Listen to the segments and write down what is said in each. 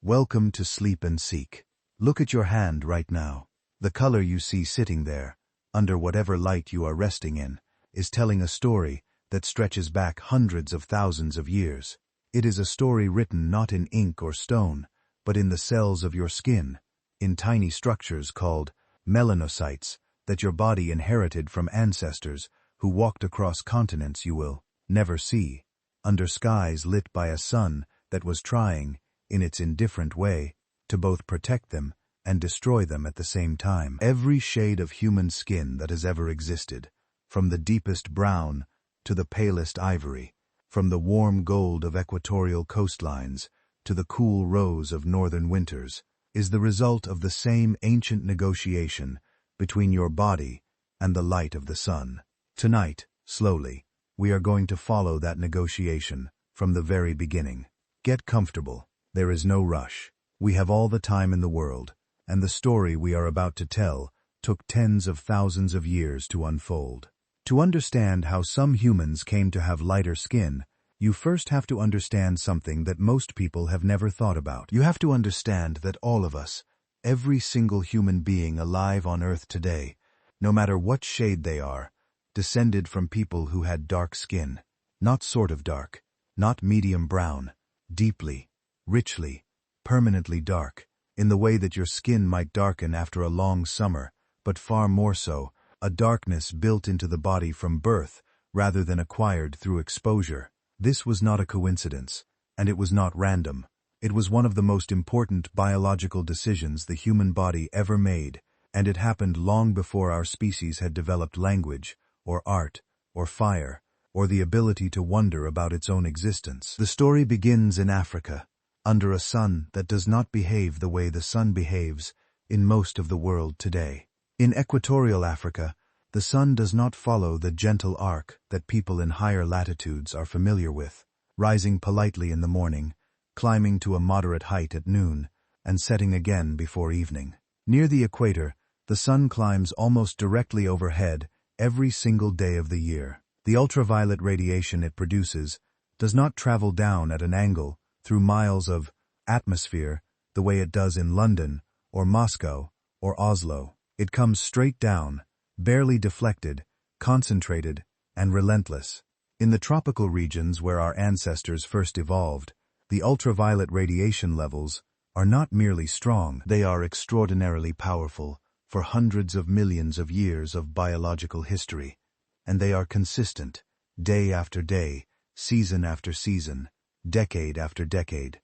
Welcome to Sleep and Seek. Look at your hand right now. The color you see sitting there, under whatever light you are resting in, is telling a story that stretches back hundreds of thousands of years. It is a story written not in ink or stone, but in the cells of your skin, in tiny structures called melanocytes that your body inherited from ancestors who walked across continents you will never see, under skies lit by a sun that was trying, in its indifferent way, to both protect them and destroy them at the same time. Every shade of human skin that has ever existed, from the deepest brown to the palest ivory, from the warm gold of equatorial coastlines to the cool rose of northern winters, is the result of the same ancient negotiation between your body and the light of the sun. Tonight, slowly, we are going to follow that negotiation from the very beginning. Get comfortable. There is no rush. We have all the time in the world, and the story we are about to tell took tens of thousands of years to unfold. To understand how some humans came to have lighter skin, you first have to understand something that most people have never thought about. You have to understand that all of us, every single human being alive on Earth today, no matter what shade they are, descended from people who had dark skin. Not sort of dark, not medium brown, deeply, richly, permanently dark, in the way that your skin might darken after a long summer, but far more so, a darkness built into the body from birth rather than acquired through exposure. This was not a coincidence, and it was not random. It was one of the most important biological decisions the human body ever made, and it happened long before our species had developed language, or art, or fire, or the ability to wonder about its own existence. The story begins in Africa, under a sun that does not behave the way the sun behaves in most of the world today. In equatorial Africa, the sun does not follow the gentle arc that people in higher latitudes are familiar with, rising politely in the morning, climbing to a moderate height at noon, and setting again before evening. Near the equator, the sun climbs almost directly overhead every single day of the year. The ultraviolet radiation it produces does not travel down at an angle through miles of atmosphere the way it does in London or Moscow or Oslo. It comes straight down, barely deflected, concentrated, and relentless. In the tropical regions where our ancestors first evolved, the ultraviolet radiation levels are not merely strong, they are extraordinarily powerful for hundreds of millions of years of biological history, and they are consistent, day after day, season after season, decade after decade,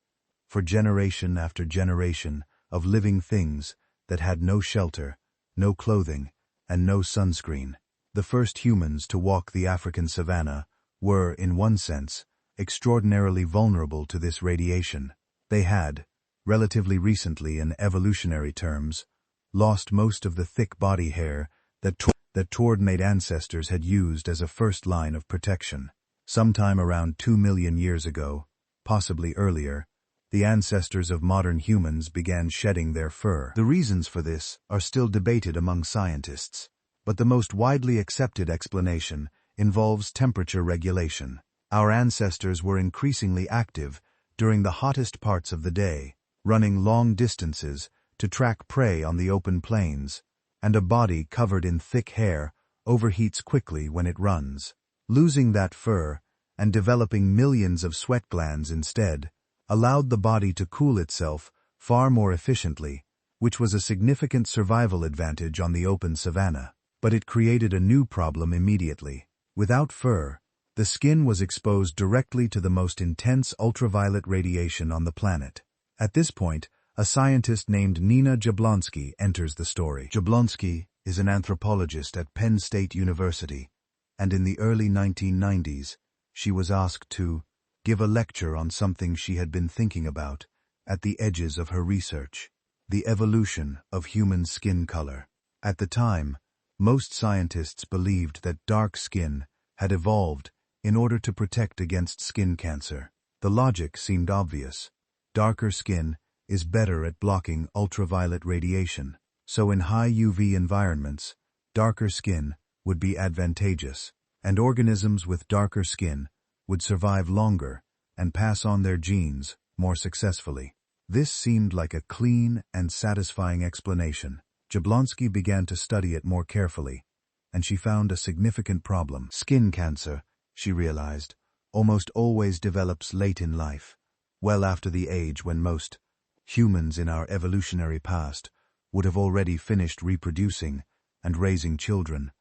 for generation after generation of living things that had no shelter, no clothing, and no sunscreen. The first humans to walk the African savanna were, in one sense, extraordinarily vulnerable to this radiation. They had, relatively recently in evolutionary terms, lost most of the thick body hair that coordinate ancestors had used as a first line of protection. Sometime around 2 million years ago, possibly earlier, the ancestors of modern humans began shedding their fur. The reasons for this are still debated among scientists, but the most widely accepted explanation involves temperature regulation. Our ancestors were increasingly active during the hottest parts of the day, running long distances to track prey on the open plains, and a body covered in thick hair overheats quickly when it runs. Losing that fur and developing millions of sweat glands instead allowed the body to cool itself far more efficiently, which was a significant survival advantage on the open savanna. But it created a new problem immediately. Without fur, the skin was exposed directly to the most intense ultraviolet radiation on the planet. At this point, a scientist named Nina Jablonski enters the story. Jablonski is an anthropologist at Penn State University, and in the early 1990s, she was asked to give a lecture on something she had been thinking about at the edges of her research: the evolution of human skin color. At the time, most scientists believed that dark skin had evolved in order to protect against skin cancer. The logic seemed obvious. Darker skin is better at blocking ultraviolet radiation, so in high UV environments, darker skin would be advantageous, and organisms with darker skin would survive longer and pass on their genes more successfully. This seemed like a clean and satisfying explanation. Jablonski began to study it more carefully, and she found a significant problem. Skin cancer, she realized, almost always develops late in life, well after the age when most humans in our evolutionary past would have already finished reproducing and raising children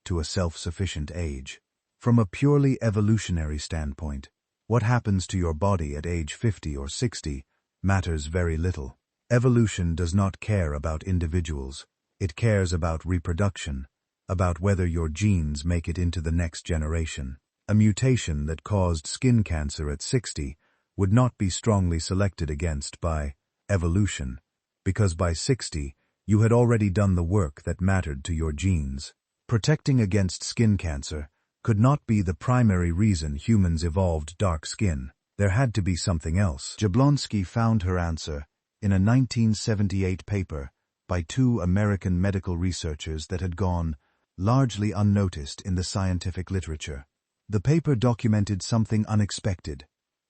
to a self-sufficient age. From a purely evolutionary standpoint, what happens to your body at age 50 or 60 matters very little. Evolution does not care about individuals. It cares about reproduction, about whether your genes make it into the next generation. A mutation that caused skin cancer at 60 would not be strongly selected against by evolution, because by 60, you had already done the work that mattered to your genes. Protecting against skin cancer could not be the primary reason humans evolved dark skin. There had to be something else. Jablonski found her answer in a 1978 paper by two American medical researchers that had gone largely unnoticed in the scientific literature. The paper documented something unexpected,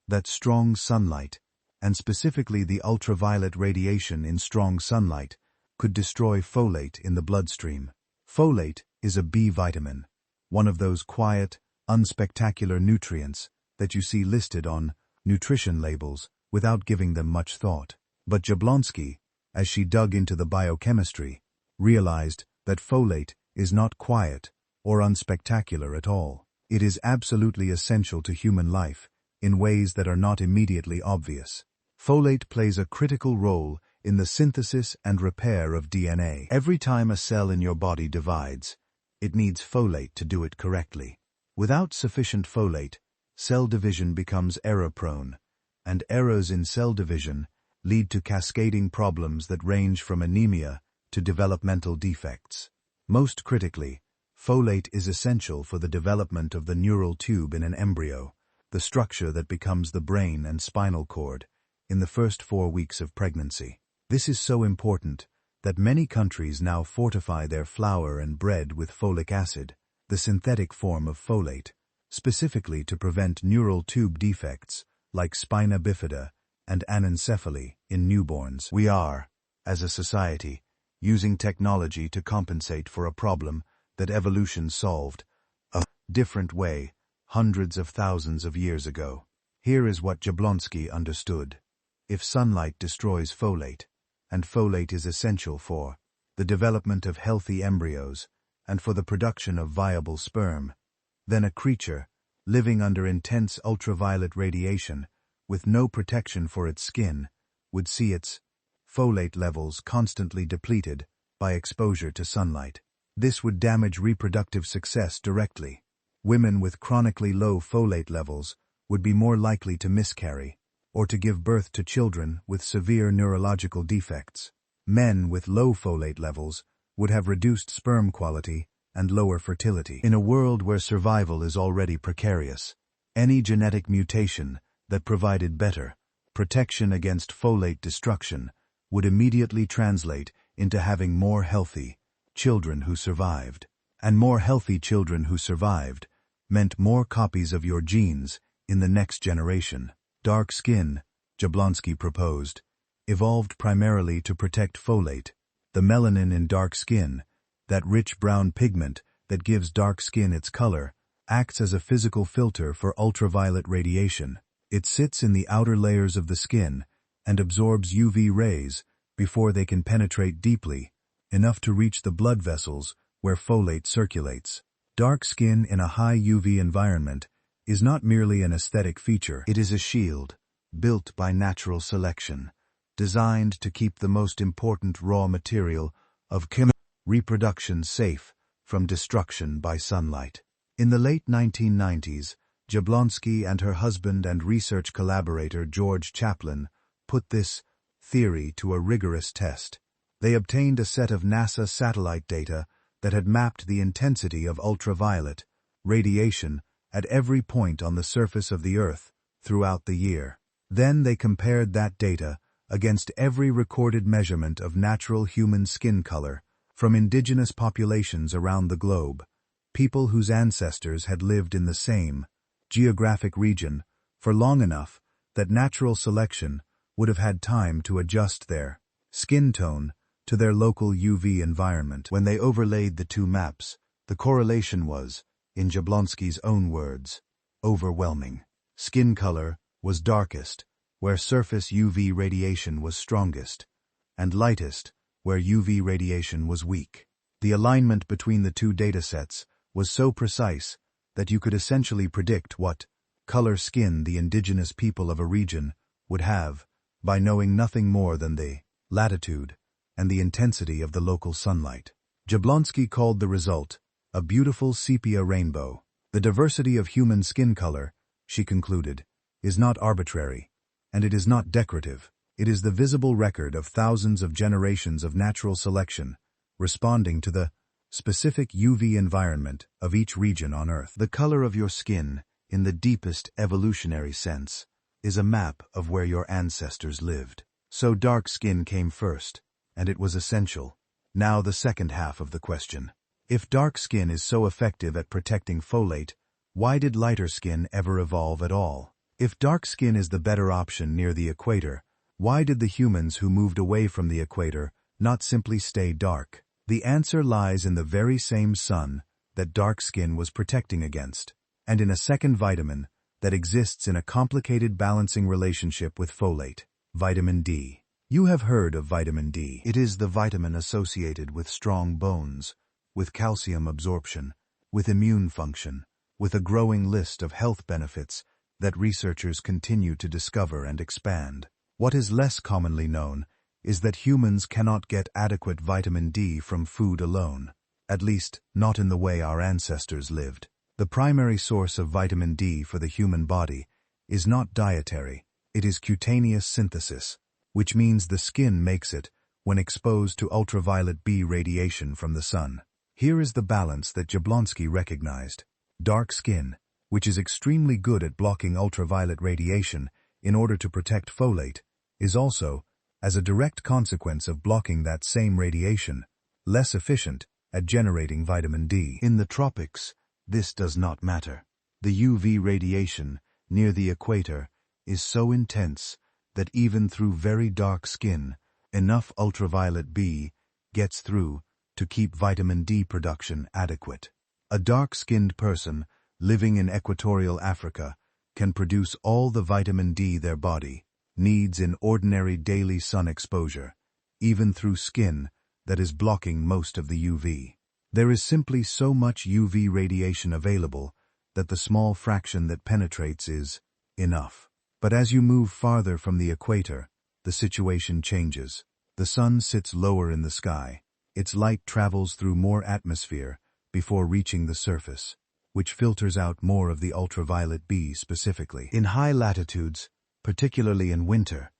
that strong sunlight, and specifically the ultraviolet radiation in strong sunlight, could destroy folate in the bloodstream. Folate is a B vitamin, one of those quiet, unspectacular nutrients that you see listed on nutrition labels without giving them much thought. But Jablonski, as she dug into the biochemistry, realized that folate is not quiet or unspectacular at all. It is absolutely essential to human life in ways that are not immediately obvious. Folate plays a critical role in the synthesis and repair of DNA. Every time a cell in your body divides, it needs folate to do it correctly. Without sufficient folate, cell division becomes error-prone, and errors in cell division lead to cascading problems that range from anemia to developmental defects. Most critically, folate is essential for the development of the neural tube in an embryo, the structure that becomes the brain and spinal cord, in the first 4 weeks of pregnancy. This is so important that many countries now fortify their flour and bread with folic acid, the synthetic form of folate, specifically to prevent neural tube defects like spina bifida and anencephaly in newborns. We are, as a society, using technology to compensate for a problem that evolution solved a different way hundreds of thousands of years ago. Here is what Jablonski understood. If sunlight destroys folate, and folate is essential for the development of healthy embryos and for the production of viable sperm, then a creature living under intense ultraviolet radiation with no protection for its skin would see its folate levels constantly depleted by exposure to sunlight. This would damage reproductive success directly. Women with chronically low folate levels would be more likely to miscarry or to give birth to children with severe neurological defects. Men with low folate levels would have reduced sperm quality and lower fertility. In a world where survival is already precarious, any genetic mutation that provided better protection against folate destruction would immediately translate into having more healthy children who survived. And more healthy children who survived meant more copies of your genes in the next generation. Dark skin, Jablonski proposed, evolved primarily to protect folate, the melanin in dark skin, that rich brown pigment that gives dark skin its color, acts as a physical filter for ultraviolet radiation. It sits in the outer layers of the skin and absorbs UV rays before they can penetrate deeply, enough to reach the blood vessels where folate circulates. Dark skin in a high UV environment is not merely an aesthetic feature. It is a shield, built by natural selection, designed to keep the most important raw material of reproduction safe from destruction by sunlight. In the late 1990s, Jablonski and her husband and research collaborator George Chaplin put this theory to a rigorous test. They obtained a set of NASA satellite data that had mapped the intensity of ultraviolet radiation at every point on the surface of the Earth throughout the year. Then they compared that data against every recorded measurement of natural human skin color from indigenous populations around the globe, people whose ancestors had lived in the same geographic region for long enough that natural selection would have had time to adjust their skin tone to their local UV environment. When they overlaid the two maps, the correlation was, in Jablonski's own words, overwhelming. Skin color was darkest, where surface UV radiation was strongest, and lightest, where UV radiation was weak. The alignment between the two datasets was so precise that you could essentially predict what color skin the indigenous people of a region would have by knowing nothing more than the latitude and the intensity of the local sunlight. Jablonski called the result a beautiful sepia rainbow. The diversity of human skin color, she concluded, is not arbitrary, and it is not decorative. It is the visible record of thousands of generations of natural selection, responding to the specific UV environment of each region on Earth. The color of your skin, in the deepest evolutionary sense, is a map of where your ancestors lived. So dark skin came first, and it was essential. Now the second half of the question. If dark skin is so effective at protecting folate, why did lighter skin ever evolve at all? If dark skin is the better option near the equator, why did the humans who moved away from the equator not simply stay dark? The answer lies in the very same sun that dark skin was protecting against, and in a second vitamin that exists in a complicated balancing relationship with folate, vitamin D. You have heard of vitamin D. It is the vitamin associated with strong bones, with calcium absorption, with immune function, with a growing list of health benefits that researchers continue to discover and expand. What is less commonly known is that humans cannot get adequate vitamin D from food alone, at least not in the way our ancestors lived. The primary source of vitamin D for the human body is not dietary, it is cutaneous synthesis, which means the skin makes it when exposed to ultraviolet B radiation from the sun. Here is the balance that Jablonski recognized. Dark skin, which is extremely good at blocking ultraviolet radiation in order to protect folate, is also, as a direct consequence of blocking that same radiation, less efficient at generating vitamin D. In the tropics, this does not matter. The UV radiation near the equator is so intense that even through very dark skin, enough ultraviolet B gets through to keep vitamin D production adequate. A dark-skinned person living in equatorial Africa can produce all the vitamin D their body needs in ordinary daily sun exposure, even through skin that is blocking most of the UV. There is simply so much UV radiation available that the small fraction that penetrates is enough. But as you move farther from the equator, the situation changes. The sun sits lower in the sky. Its light travels through more atmosphere before reaching the surface, which filters out more of the ultraviolet B specifically. In high latitudes, particularly in winter,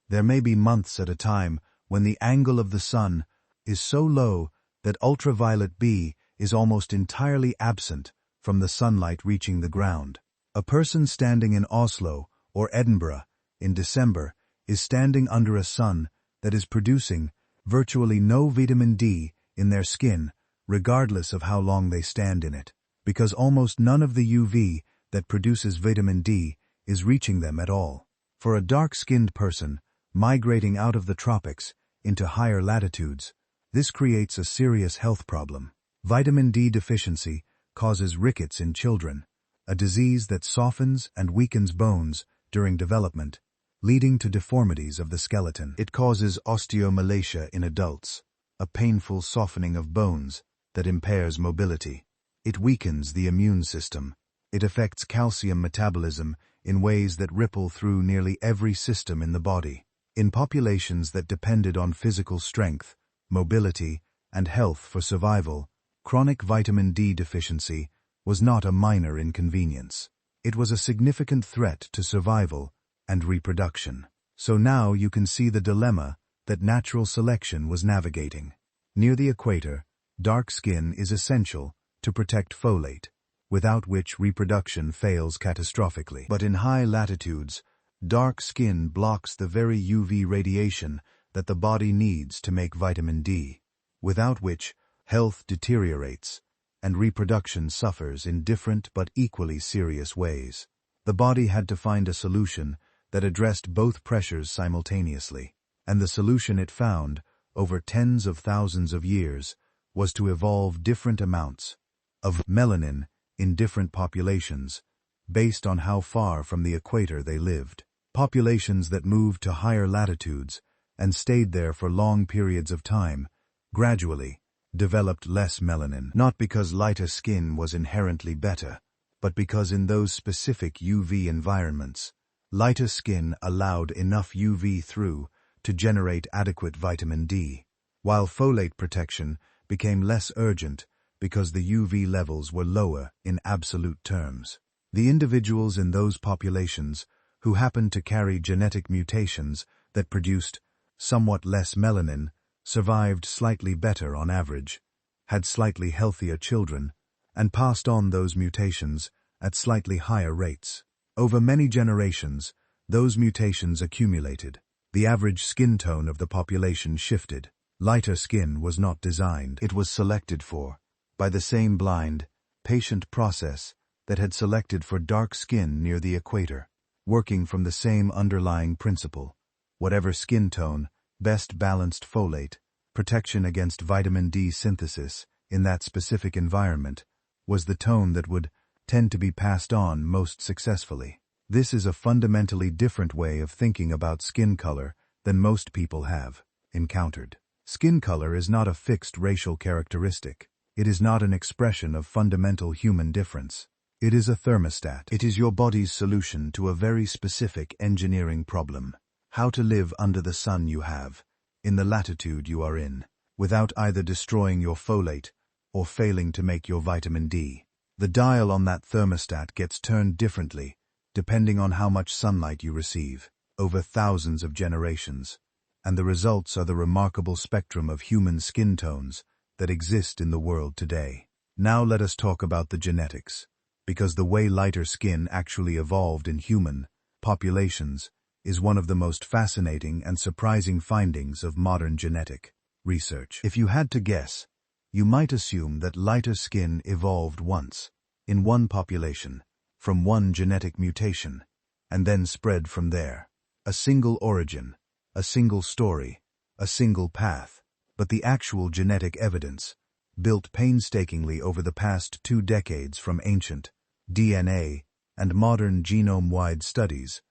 there may be months at a time when the angle of the sun is so low that ultraviolet B is almost entirely absent from the sunlight reaching the ground. A person standing in Oslo or Edinburgh in December is standing under a sun that is producing virtually no vitamin D in their skin, regardless of how long they stand in it, because almost none of the UV that produces vitamin D is reaching them at all. For a dark-skinned person migrating out of the tropics into higher latitudes, this creates a serious health problem. Vitamin D deficiency causes rickets in children, a disease that softens and weakens bones during development, leading to deformities of the skeleton. It causes osteomalacia in adults, a painful softening of bones that impairs mobility. It weakens the immune system. It affects calcium metabolism in ways that ripple through nearly every system in the body. In populations that depended on physical strength, mobility, and health for survival, chronic vitamin D deficiency was not a minor inconvenience. It was a significant threat to survival and reproduction. So now you can see the dilemma that natural selection was navigating. Near the equator, dark skin is essential to protect folate, without which reproduction fails catastrophically. But in high latitudes, dark skin blocks the very UV radiation that the body needs to make vitamin D, without which health deteriorates and reproduction suffers in different but equally serious ways. The body had to find a solution that addressed both pressures simultaneously. And the solution it found, over tens of thousands of years, was to evolve different amounts of melanin in different populations, based on how far from the equator they lived. Populations that moved to higher latitudes and stayed there for long periods of time gradually developed less melanin, not because lighter skin was inherently better, but because in those specific UV environments, lighter skin allowed enough UV through to generate adequate vitamin D, while folate protection became less urgent because the UV levels were lower in absolute terms. The individuals in those populations who happened to carry genetic mutations that produced somewhat less melanin survived slightly better on average, had slightly healthier children, and passed on those mutations at slightly higher rates. Over many generations, those mutations accumulated. The average skin tone of the population shifted. Lighter skin was not designed. It was selected for by the same blind, patient process that had selected for dark skin near the equator, working from the same underlying principle. Whatever skin tone, best balanced folate, protection against vitamin D synthesis in that specific environment, was the tone that would tend to be passed on most successfully. This is a fundamentally different way of thinking about skin color than most people have encountered. Skin color is not a fixed racial characteristic. It is not an expression of fundamental human difference. It is a thermostat. It is your body's solution to a very specific engineering problem: how to live under the sun you have, in the latitude you are in, without either destroying your folate or failing to make your vitamin D. The dial on that thermostat gets turned differently depending on how much sunlight you receive, over thousands of generations, and the results are the remarkable spectrum of human skin tones that exist in the world today. Now let us talk about the genetics, because the way lighter skin actually evolved in human populations is one of the most fascinating and surprising findings of modern genetic research. If you had to guess, you might assume that lighter skin evolved once, in one population, from one genetic mutation, and then spread from there. A single origin, a single story, a single path. But the actual genetic evidence, built painstakingly over the past 2 decades from ancient DNA and modern genome-wide studies,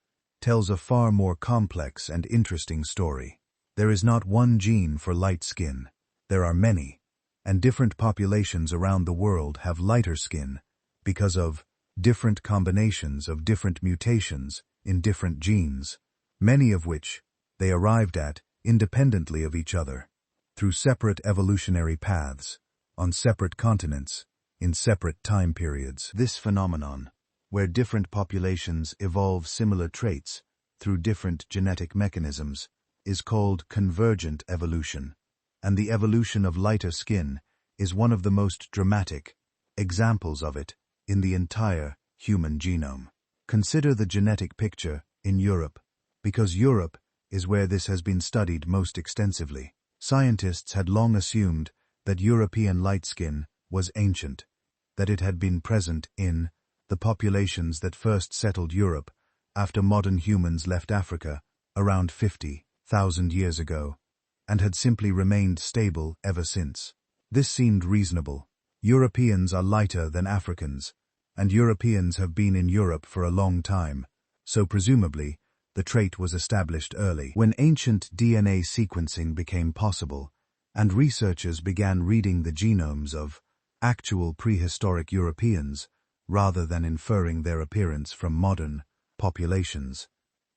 tells a far more complex and interesting story. There is not one gene for light skin. There are many, and different populations around the world have lighter skin because of different combinations of different mutations in different genes, many of which they arrived at independently of each other, through separate evolutionary paths, on separate continents, in separate time periods. This phenomenon, where different populations evolve similar traits through different genetic mechanisms, is called convergent evolution, and the evolution of lighter skin is one of the most dramatic examples of it in the entire human genome. Consider the genetic picture in Europe, because Europe is where this has been studied most extensively. Scientists had long assumed that European light skin was ancient, that it had been present in the populations that first settled Europe after modern humans left Africa around 50,000 years ago, and had simply remained stable ever since. This seemed reasonable. Europeans are lighter than Africans, and Europeans have been in Europe for a long time, so presumably the trait was established early. When ancient DNA sequencing became possible, and researchers began reading the genomes of actual prehistoric Europeans, rather than inferring their appearance from modern populations,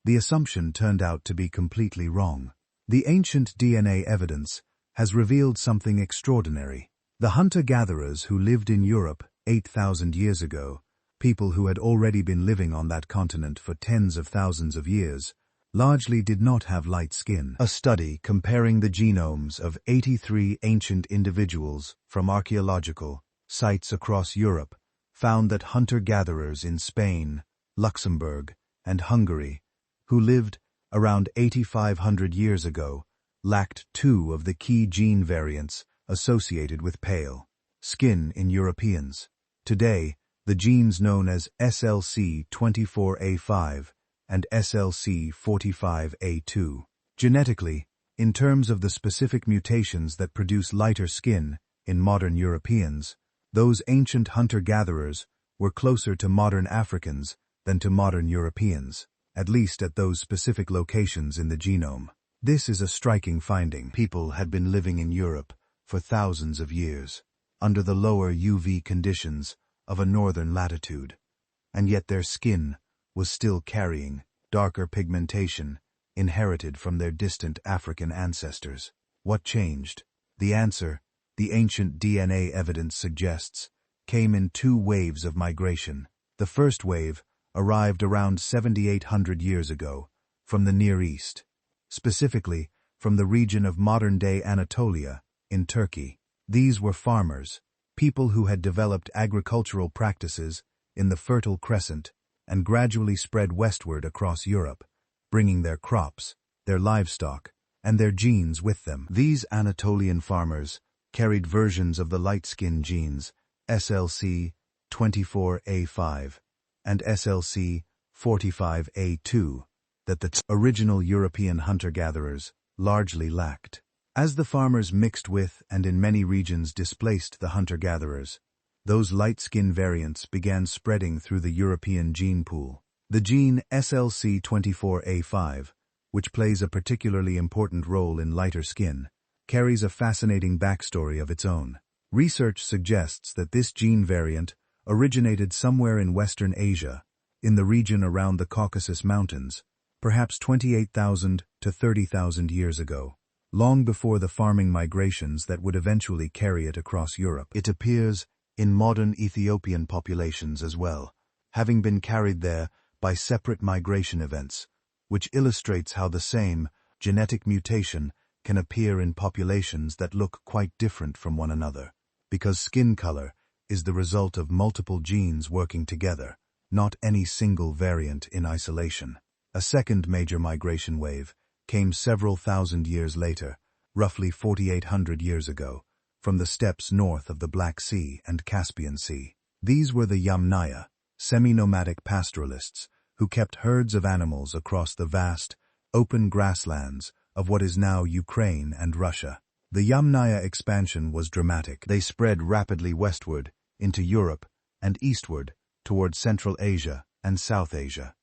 the assumption turned out to be completely wrong. The ancient DNA evidence has revealed something extraordinary. The hunter-gatherers who lived in Europe 8,000 years ago, people who had already been living on that continent for tens of thousands of years, largely did not have light skin. A study comparing the genomes of 83 ancient individuals from archaeological sites across Europe found that hunter-gatherers in Spain, Luxembourg, and Hungary, who lived around 8,500 years ago, lacked 2 of the key gene variants associated with pale skin in Europeans. Today, the genes known as SLC24A5 and SLC45A2. Genetically, in terms of the specific mutations that produce lighter skin in modern Europeans, those ancient hunter-gatherers were closer to modern Africans than to modern Europeans, at least at those specific locations in the genome. This is a striking finding. People had been living in Europe for thousands of years, under the lower UV conditions of a northern latitude, and yet their skin was still carrying darker pigmentation inherited from their distant African ancestors. What changed? The answer, the ancient DNA evidence suggests, came in two waves of migration. The first wave arrived around 7,800 years ago from the Near East, specifically from the region of modern-day Anatolia in Turkey. These were farmers, people who had developed agricultural practices in the Fertile Crescent and gradually spread westward across Europe, bringing their crops, their livestock, and their genes with them. These Anatolian farmers carried versions of the light-skin genes SLC24A5 and SLC45A2 that the original European hunter-gatherers largely lacked. As the farmers mixed with and in many regions displaced the hunter-gatherers, those light-skin variants began spreading through the European gene pool. The gene SLC24A5, which plays a particularly important role in lighter skin, carries a fascinating backstory of its own. Research suggests that this gene variant originated somewhere in Western Asia, in the region around the Caucasus Mountains, perhaps 28,000 to 30,000 years ago, long before the farming migrations that would eventually carry it across Europe. It appears in modern Ethiopian populations as well, having been carried there by separate migration events, which illustrates how the same genetic mutation can appear in populations that look quite different from one another, because skin color is the result of multiple genes working together, not any single variant in isolation. A second major migration wave came several thousand years later, roughly 4,800 years ago, from the steppes north of the Black Sea and Caspian Sea. These were the Yamnaya, semi-nomadic pastoralists, who kept herds of animals across the vast, open grasslands of what is now Ukraine and Russia. The Yamnaya expansion was dramatic. They spread rapidly westward into Europe and eastward toward Central Asia and South Asia.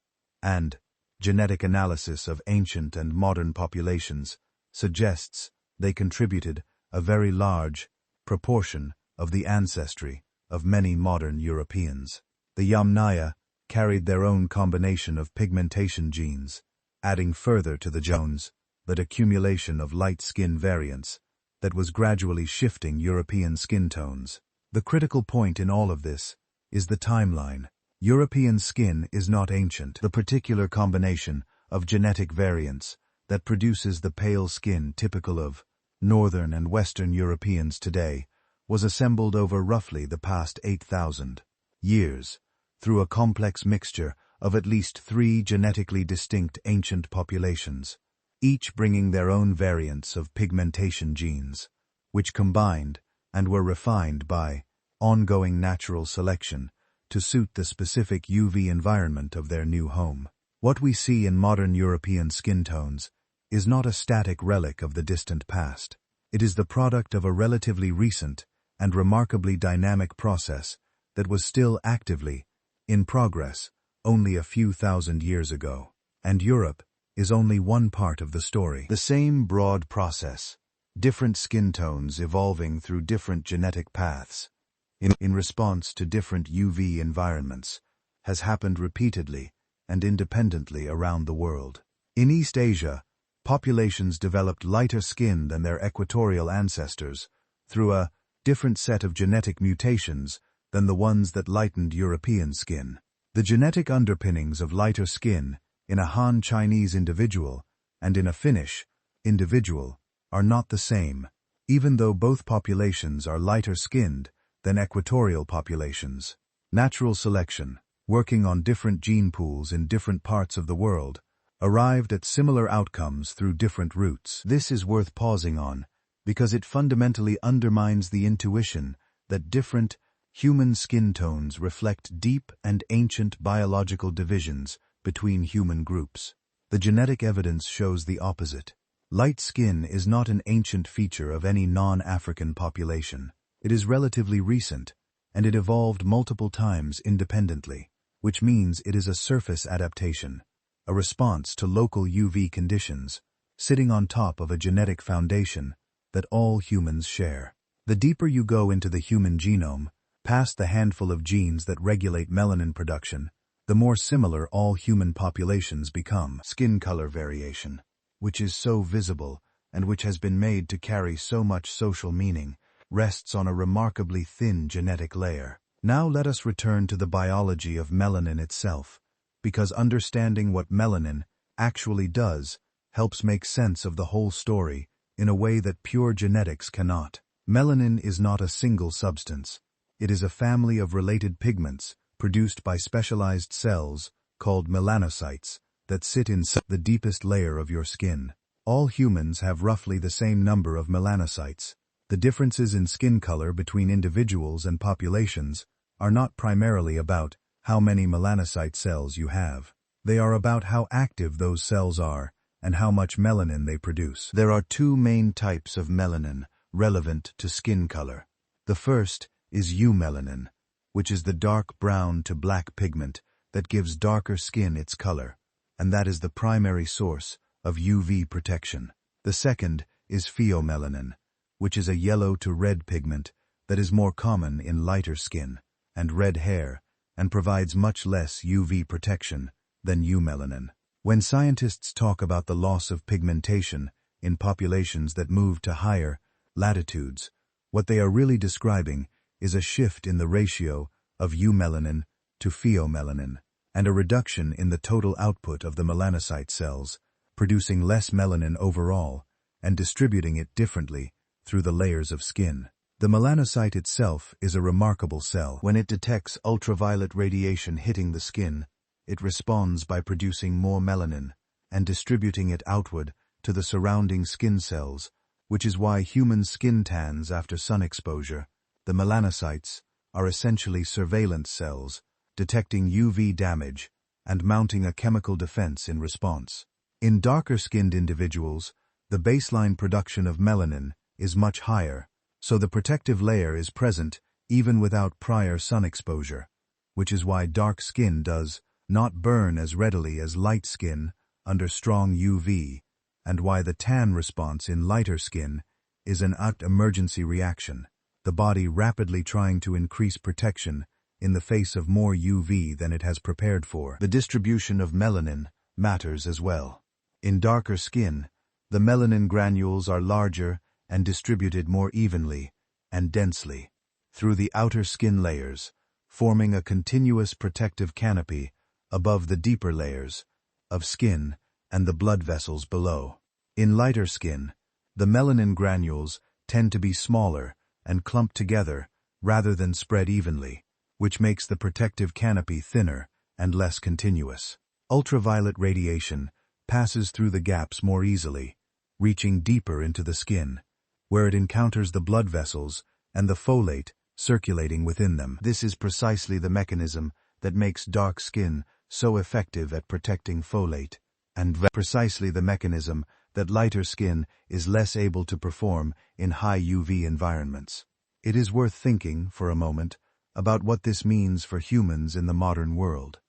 And genetic analysis of ancient and modern populations suggests they contributed a very large proportion of the ancestry of many modern Europeans. The Yamnaya carried their own combination of pigmentation genes, adding further to the Jones, that accumulation of light skin variants that was gradually shifting European skin tones. The critical point in all of this is the timeline. European skin is not ancient. The particular combination of genetic variants that produces the pale skin typical of Northern and Western Europeans today was assembled over roughly the past 8,000 years through a complex mixture of at least 3 genetically distinct ancient populations, each bringing their own variants of pigmentation genes, which combined and were refined by ongoing natural selection to suit the specific UV environment of their new home. What we see in modern European skin tones is not a static relic of the distant past. It is the product of a relatively recent and remarkably dynamic process that was still actively in progress only a few thousand years ago. And Europe is only one part of the story. The same broad process, different skin tones evolving through different genetic paths, in response to different UV environments, has happened repeatedly and independently around the world. In East Asia, populations developed lighter skin than their equatorial ancestors through a different set of genetic mutations than the ones that lightened European skin. The genetic underpinnings of lighter skin in a Han Chinese individual and in a Finnish individual are not the same, even though both populations are lighter skinned than equatorial populations. Natural selection, working on different gene pools in different parts of the world, arrived at similar outcomes through different routes. This is worth pausing on because it fundamentally undermines the intuition that different human skin tones reflect deep and ancient biological divisions between human groups. The genetic evidence shows the opposite. Light skin is not an ancient feature of any non-African population. It is relatively recent, and it evolved multiple times independently, which means it is a surface adaptation, a response to local UV conditions, sitting on top of a genetic foundation that all humans share. The deeper you go into the human genome, past the handful of genes that regulate melanin production, the more similar all human populations become. Skin color variation, which is so visible and which has been made to carry so much social meaning, rests on a remarkably thin genetic layer. Now let us return to the biology of melanin itself, because understanding what melanin actually does helps make sense of the whole story in a way that pure genetics cannot. Melanin is not a single substance. It is a family of related pigments produced by specialized cells called melanocytes that sit inside the deepest layer of your skin. All humans have roughly the same number of melanocytes. The differences in skin color between individuals and populations are not primarily about how many melanocyte cells you have. They are about how active those cells are and how much melanin they produce. There are two main types of melanin relevant to skin color. The first is eumelanin, which is the dark brown to black pigment that gives darker skin its color, and that is the primary source of UV protection. The second is pheomelanin, which is a yellow to red pigment that is more common in lighter skin and red hair and provides much less UV protection than eumelanin. When scientists talk about the loss of pigmentation in populations that move to higher latitudes, what they are really describing is a shift in the ratio of eumelanin to pheomelanin and a reduction in the total output of the melanocyte cells, producing less melanin overall and distributing it differently through the layers of skin. The melanocyte itself is a remarkable cell. When it detects ultraviolet radiation hitting the skin, it responds by producing more melanin and distributing it outward to the surrounding skin cells, which is why human skin tans after sun exposure. The melanocytes are essentially surveillance cells, detecting UV damage and mounting a chemical defense in response. In darker-skinned individuals, the baseline production of melanin is much higher, so the protective layer is present even without prior sun exposure, which is why dark skin does not burn as readily as light skin under strong UV, and why the tan response in lighter skin is an emergency reaction, the body rapidly trying to increase protection in the face of more UV than it has prepared for. The distribution of melanin matters as well. In darker skin, the melanin granules are larger and distributed more evenly and densely through the outer skin layers, forming a continuous protective canopy above the deeper layers of skin and the blood vessels below. In lighter skin, the melanin granules tend to be smaller and clumped together rather than spread evenly, which makes the protective canopy thinner and less continuous. Ultraviolet radiation passes through the gaps more easily, reaching deeper into the skin, where it encounters the blood vessels and the folate circulating within them. This is precisely the mechanism that makes dark skin so effective at protecting folate, and precisely the mechanism that lighter skin is less able to perform in high UV environments. It is worth thinking, for a moment, about what this means for humans in the modern world,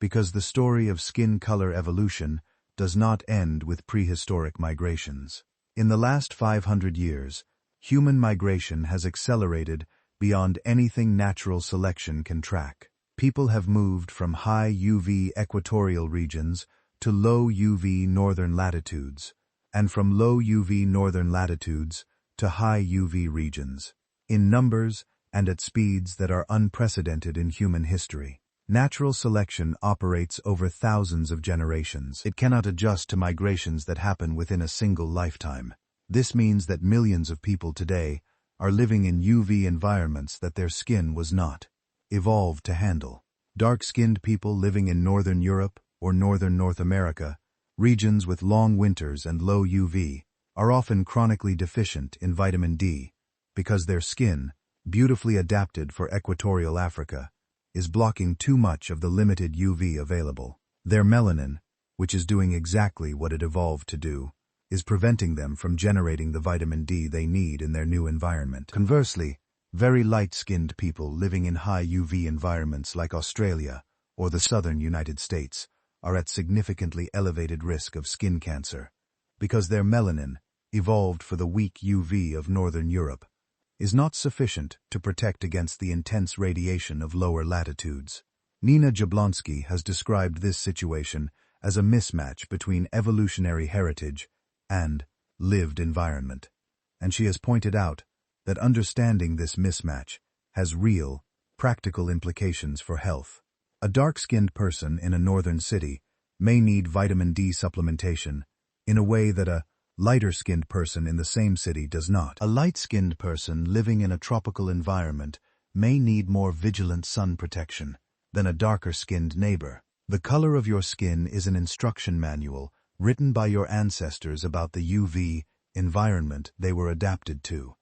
because the story of skin color evolution does not end with prehistoric migrations. In the last 500 years, human migration has accelerated beyond anything natural selection can track. People have moved from high UV equatorial regions to low UV northern latitudes, and from low UV northern latitudes to high UV regions, in numbers and at speeds that are unprecedented in human history. Natural selection operates over thousands of generations. It cannot adjust to migrations that happen within a single lifetime. This means that millions of people today are living in UV environments that their skin was not evolved to handle. Dark-skinned people living in Northern Europe or Northern North America, regions with long winters and low UV, are often chronically deficient in vitamin D because their skin, beautifully adapted for equatorial Africa, is blocking too much of the limited UV available. Their melanin, which is doing exactly what it evolved to do, is preventing them from generating the vitamin D they need in their new environment. Conversely, very light-skinned people living in high UV environments like Australia or the southern United States are at significantly elevated risk of skin cancer because their melanin, evolved for the weak UV of northern Europe, is not sufficient to protect against the intense radiation of lower latitudes. Nina Jablonski has described this situation as a mismatch between evolutionary heritage and lived environment, and she has pointed out that understanding this mismatch has real, practical implications for health. A dark-skinned person in a northern city may need vitamin D supplementation in a way that a lighter-skinned person in the same city does not. A light-skinned person living in a tropical environment may need more vigilant sun protection than a darker-skinned neighbor. The color of your skin is an instruction manual written by your ancestors about the UV environment they were adapted to.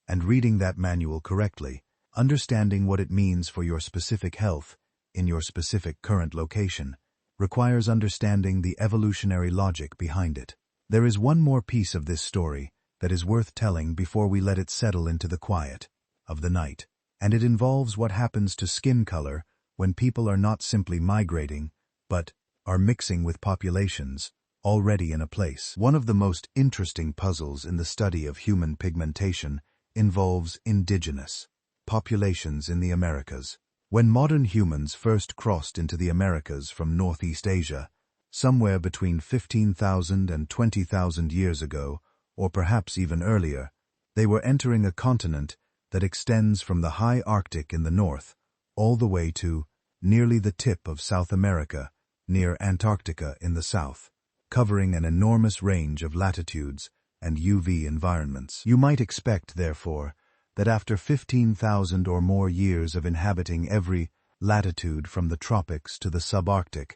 And reading that manual correctly, understanding what it means for your specific health in your specific current location, requires understanding the evolutionary logic behind it. There is one more piece of this story that is worth telling before we let it settle into the quiet of the night, and it involves what happens to skin color when people are not simply migrating, but are mixing with populations already in a place. One of the most interesting puzzles in the study of human pigmentation involves indigenous populations in the Americas. When modern humans first crossed into the Americas from Northeast Asia, somewhere between 15,000 and 20,000 years ago, or perhaps even earlier, they were entering a continent that extends from the high Arctic in the north all the way to nearly the tip of South America, near Antarctica in the south, covering an enormous range of latitudes and UV environments. You might expect, therefore, that after 15,000 or more years of inhabiting every latitude from the tropics to the subarctic,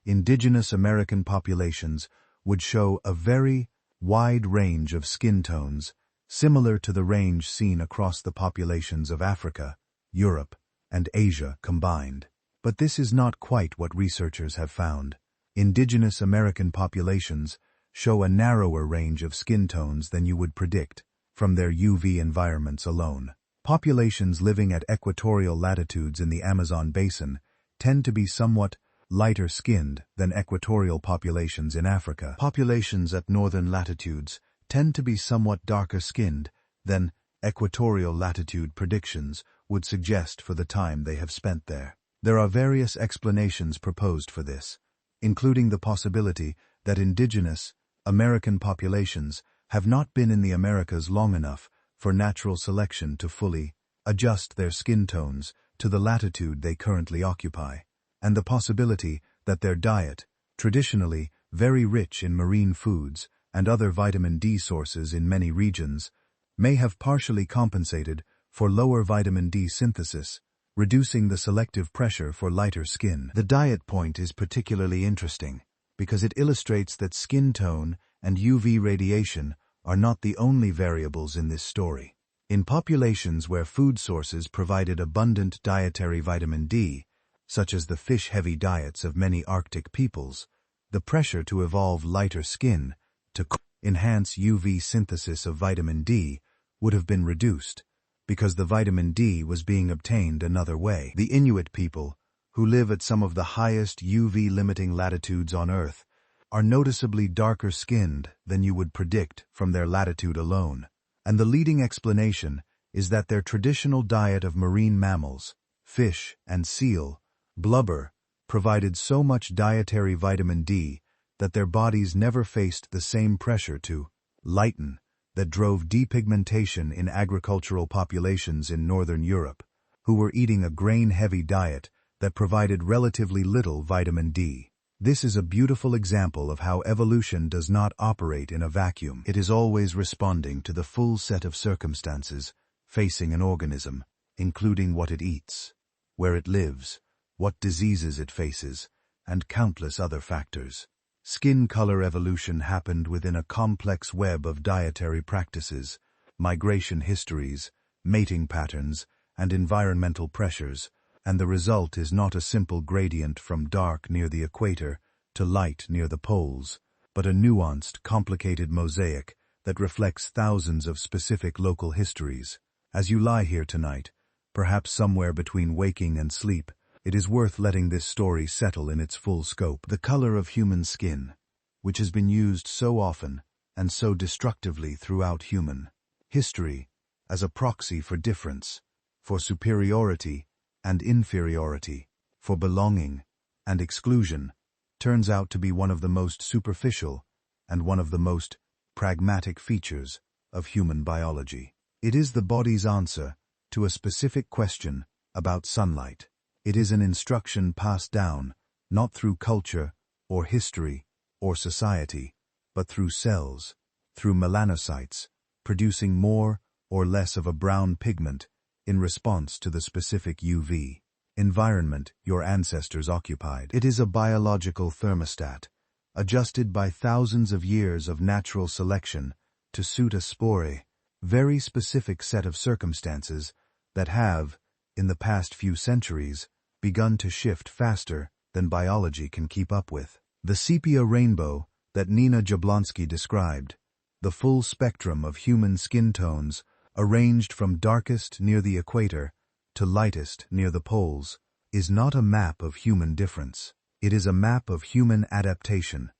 indigenous American populations would show a very wide range of skin tones, similar to the range seen across the populations of Africa, Europe, and Asia combined. But this is not quite what researchers have found. Indigenous American populations show a narrower range of skin tones than you would predict from their UV environments alone. Populations living at equatorial latitudes in the Amazon basin tend to be somewhat lighter-skinned than equatorial populations in Africa. Populations at northern latitudes tend to be somewhat darker-skinned than equatorial latitude predictions would suggest for the time they have spent there. There are various explanations proposed for this, including the possibility that indigenous American populations have not been in the Americas long enough for natural selection to fully adjust their skin tones to the latitude they currently occupy, and the possibility that their diet, traditionally very rich in marine foods and other vitamin D sources in many regions, may have partially compensated for lower vitamin D synthesis, reducing the selective pressure for lighter skin. The diet point is particularly interesting because it illustrates that skin tone and UV radiation are not the only variables in this story. In populations where food sources provided abundant dietary vitamin D, such as the fish-heavy diets of many Arctic peoples, the pressure to evolve lighter skin to enhance UV synthesis of vitamin D would have been reduced, because the vitamin D was being obtained another way. The Inuit people, who live at some of the highest UV-limiting latitudes on Earth, are noticeably darker-skinned than you would predict from their latitude alone, and the leading explanation is that their traditional diet of marine mammals, fish and seal, blubber, provided so much dietary vitamin D that their bodies never faced the same pressure to lighten that drove depigmentation in agricultural populations in northern Europe, who were eating a grain-heavy diet that provided relatively little vitamin D. This is a beautiful example of how evolution does not operate in a vacuum. It is always responding to the full set of circumstances facing an organism, including what it eats, where it lives, what diseases it faces, and countless other factors. Skin color evolution happened within a complex web of dietary practices, migration histories, mating patterns, and environmental pressures, and the result is not a simple gradient from dark near the equator to light near the poles, but a nuanced, complicated mosaic that reflects thousands of specific local histories. As you lie here tonight, perhaps somewhere between waking and sleep, it is worth letting this story settle in its full scope. The color of human skin, which has been used so often and so destructively throughout human history as a proxy for difference, for superiority and inferiority, for belonging and exclusion, turns out to be one of the most superficial and one of the most pragmatic features of human biology. It is the body's answer to a specific question about sunlight. It is an instruction passed down, not through culture or history or society, but through cells, through melanocytes, producing more or less of a brown pigment in response to the specific UV environment your ancestors occupied. It is a biological thermostat, adjusted by thousands of years of natural selection to suit a very specific set of circumstances that have, in the past few centuries, begun to shift faster than biology can keep up with. The sepia rainbow that Nina Jablonski described, the full spectrum of human skin tones arranged from darkest near the equator to lightest near the poles, is not a map of human difference. It is a map of human adaptation,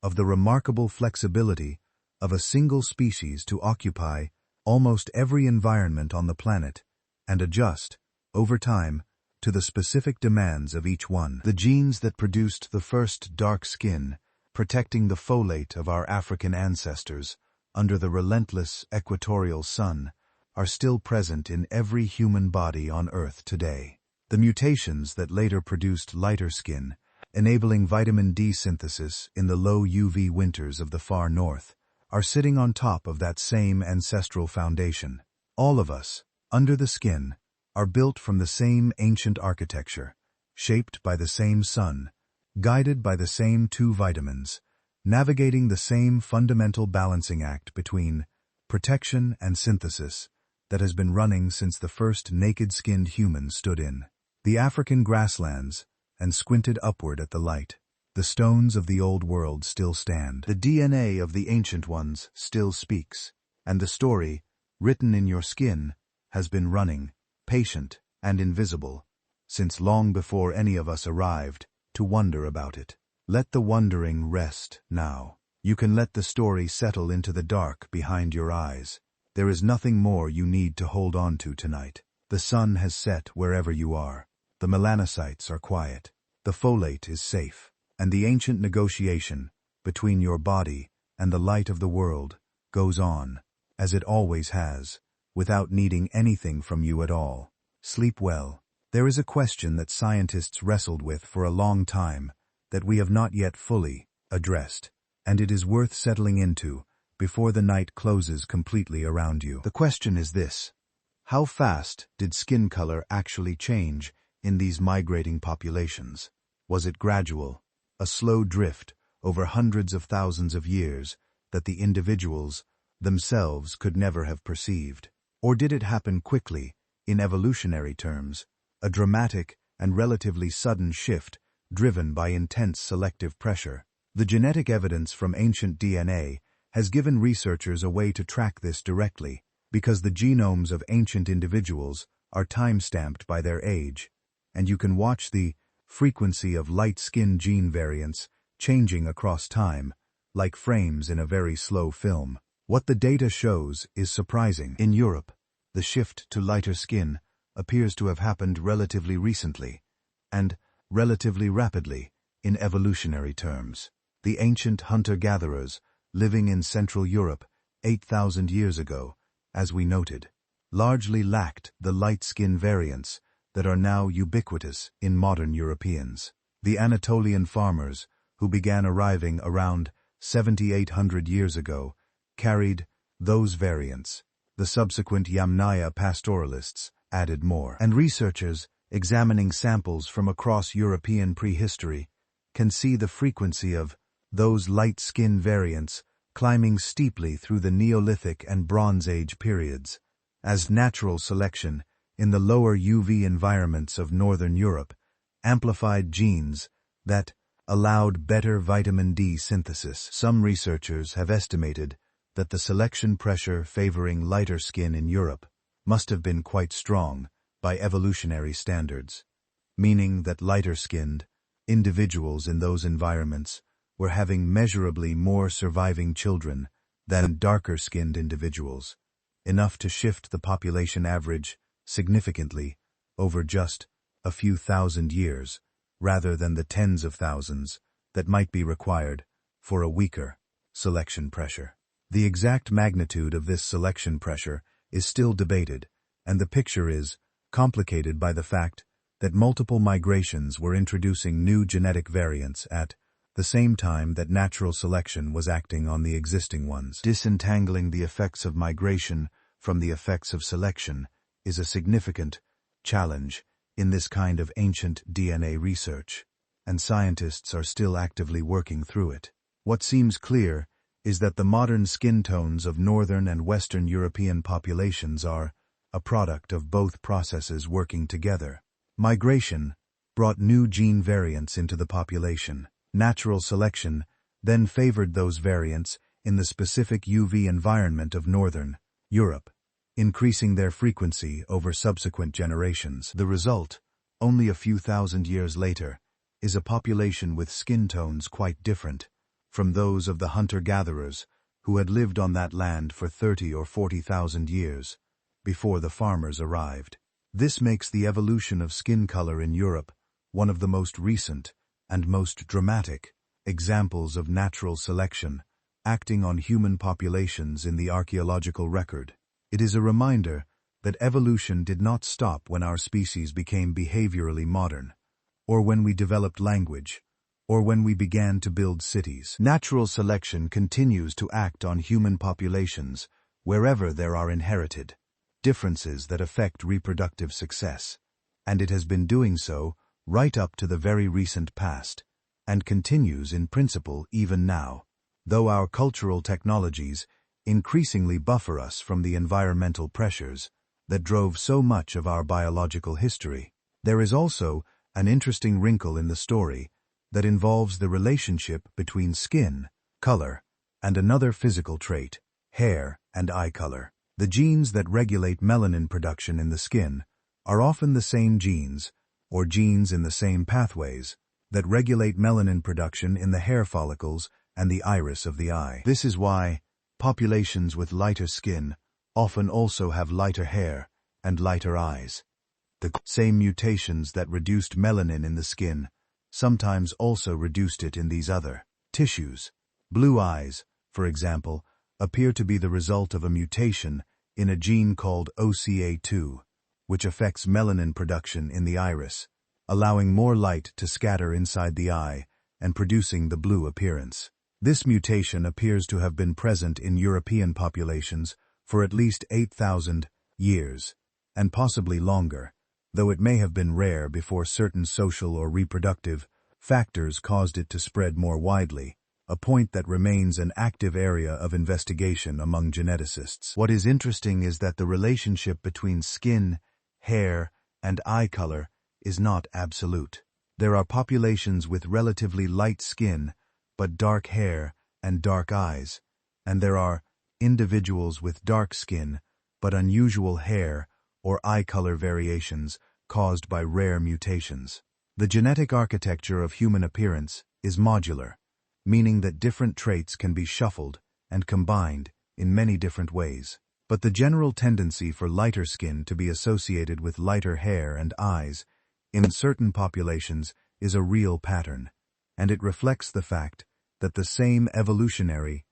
of the remarkable flexibility of a single species to occupy almost every environment on the planet and adjust, over time, to the specific demands of each one. The genes that produced the first dark skin, protecting the folate of our African ancestors under the relentless equatorial sun, are still present in every human body on Earth today. The mutations that later produced lighter skin, enabling vitamin D synthesis in the low UV winters of the far north, are sitting on top of that same ancestral foundation. All of us, under the skin, are built from the same ancient architecture, shaped by the same sun, guided by the same two vitamins, navigating the same fundamental balancing act between protection and synthesis that has been running since the first naked-skinned human stood in the African grasslands and squinted upward at the light. The stones of the old world still stand. The DNA of the ancient ones still speaks, and the story, written in your skin, has been running, patient and invisible, since long before any of us arrived to wonder about it. Let the wondering rest now. You can let the story settle into the dark behind your eyes. There is nothing more you need to hold on to tonight. The sun has set wherever you are. The melanocytes are quiet. The folate is safe. And the ancient negotiation between your body and the light of the world goes on, as it always has, without needing anything from you at all. Sleep well. There is a question that scientists wrestled with for a long time that we have not yet fully addressed, and it is worth settling into before the night closes completely around you. The question is this: how fast did skin color actually change in these migrating populations? Was it gradual, a slow drift over hundreds of thousands of years that the individuals themselves could never have perceived? Or did it happen quickly, in evolutionary terms, a dramatic and relatively sudden shift driven by intense selective pressure? The genetic evidence from ancient DNA has given researchers a way to track this directly, because the genomes of ancient individuals are time-stamped by their age, and you can watch the frequency of light skin gene variants changing across time, like frames in a very slow film. What the data shows is surprising. In Europe, the shift to lighter skin appears to have happened relatively recently, and relatively rapidly in evolutionary terms. The ancient hunter-gatherers living in Central Europe 8,000 years ago, as we noted, largely lacked the light skin variants that are now ubiquitous in modern Europeans. The Anatolian farmers, who began arriving around 7,800 years ago, carried those variants. The subsequent Yamnaya pastoralists added more. And researchers, examining samples from across European prehistory, can see the frequency of those light skin variants climbing steeply through the Neolithic and Bronze Age periods, as natural selection in the lower UV environments of Northern Europe amplified genes that allowed better vitamin D synthesis. Some researchers have estimated that the selection pressure favoring lighter skin in Europe must have been quite strong by evolutionary standards, meaning that lighter-skinned individuals in those environments were having measurably more surviving children than darker-skinned individuals, enough to shift the population average significantly over just a few thousand years, rather than the tens of thousands that might be required for a weaker selection pressure. The exact magnitude of this selection pressure is still debated, and the picture is complicated by the fact that multiple migrations were introducing new genetic variants at the same time that natural selection was acting on the existing ones. Disentangling the effects of migration from the effects of selection is a significant challenge in this kind of ancient DNA research, and scientists are still actively working through it. What seems clear is that the modern skin tones of Northern and Western European populations are a product of both processes working together. Migration brought new gene variants into the population. Natural selection then favored those variants in the specific UV environment of Northern Europe, increasing their frequency over subsequent generations. The result, only a few thousand years later, is a population with skin tones quite different from those of the hunter-gatherers who had lived on that land for 30 or 40,000 years before the farmers arrived. This makes the evolution of skin color in Europe one of the most recent and most dramatic examples of natural selection acting on human populations in the archaeological record. It is a reminder that evolution did not stop when our species became behaviorally modern, or when we developed language, or when we began to build cities. Natural selection continues to act on human populations wherever there are inherited differences that affect reproductive success, and it has been doing so right up to the very recent past, and continues in principle even now, though our cultural technologies increasingly buffer us from the environmental pressures that drove so much of our biological history. There is also an interesting wrinkle in the story that involves the relationship between skin color and another physical trait, hair and eye color. The genes that regulate melanin production in the skin are often the same genes, or genes in the same pathways, that regulate melanin production in the hair follicles and the iris of the eye. This is why populations with lighter skin often also have lighter hair and lighter eyes. The same mutations that reduced melanin in the skin sometimes also reduced it in these other tissues. Blue eyes, for example, appear to be the result of a mutation in a gene called OCA2, which affects melanin production in the iris, allowing more light to scatter inside the eye and producing the blue appearance. This mutation appears to have been present in European populations for at least 8,000 years, and possibly longer, though it may have been rare before certain social or reproductive factors caused it to spread more widely, a point that remains an active area of investigation among geneticists. What is interesting is that the relationship between skin, hair, and eye color is not absolute. There are populations with relatively light skin but dark hair and dark eyes, and there are individuals with dark skin but unusual hair or eye color variations caused by rare mutations. The genetic architecture of human appearance is modular, meaning that different traits can be shuffled and combined in many different ways. But the general tendency for lighter skin to be associated with lighter hair and eyes in certain populations is a real pattern, and it reflects the fact that the same evolutionary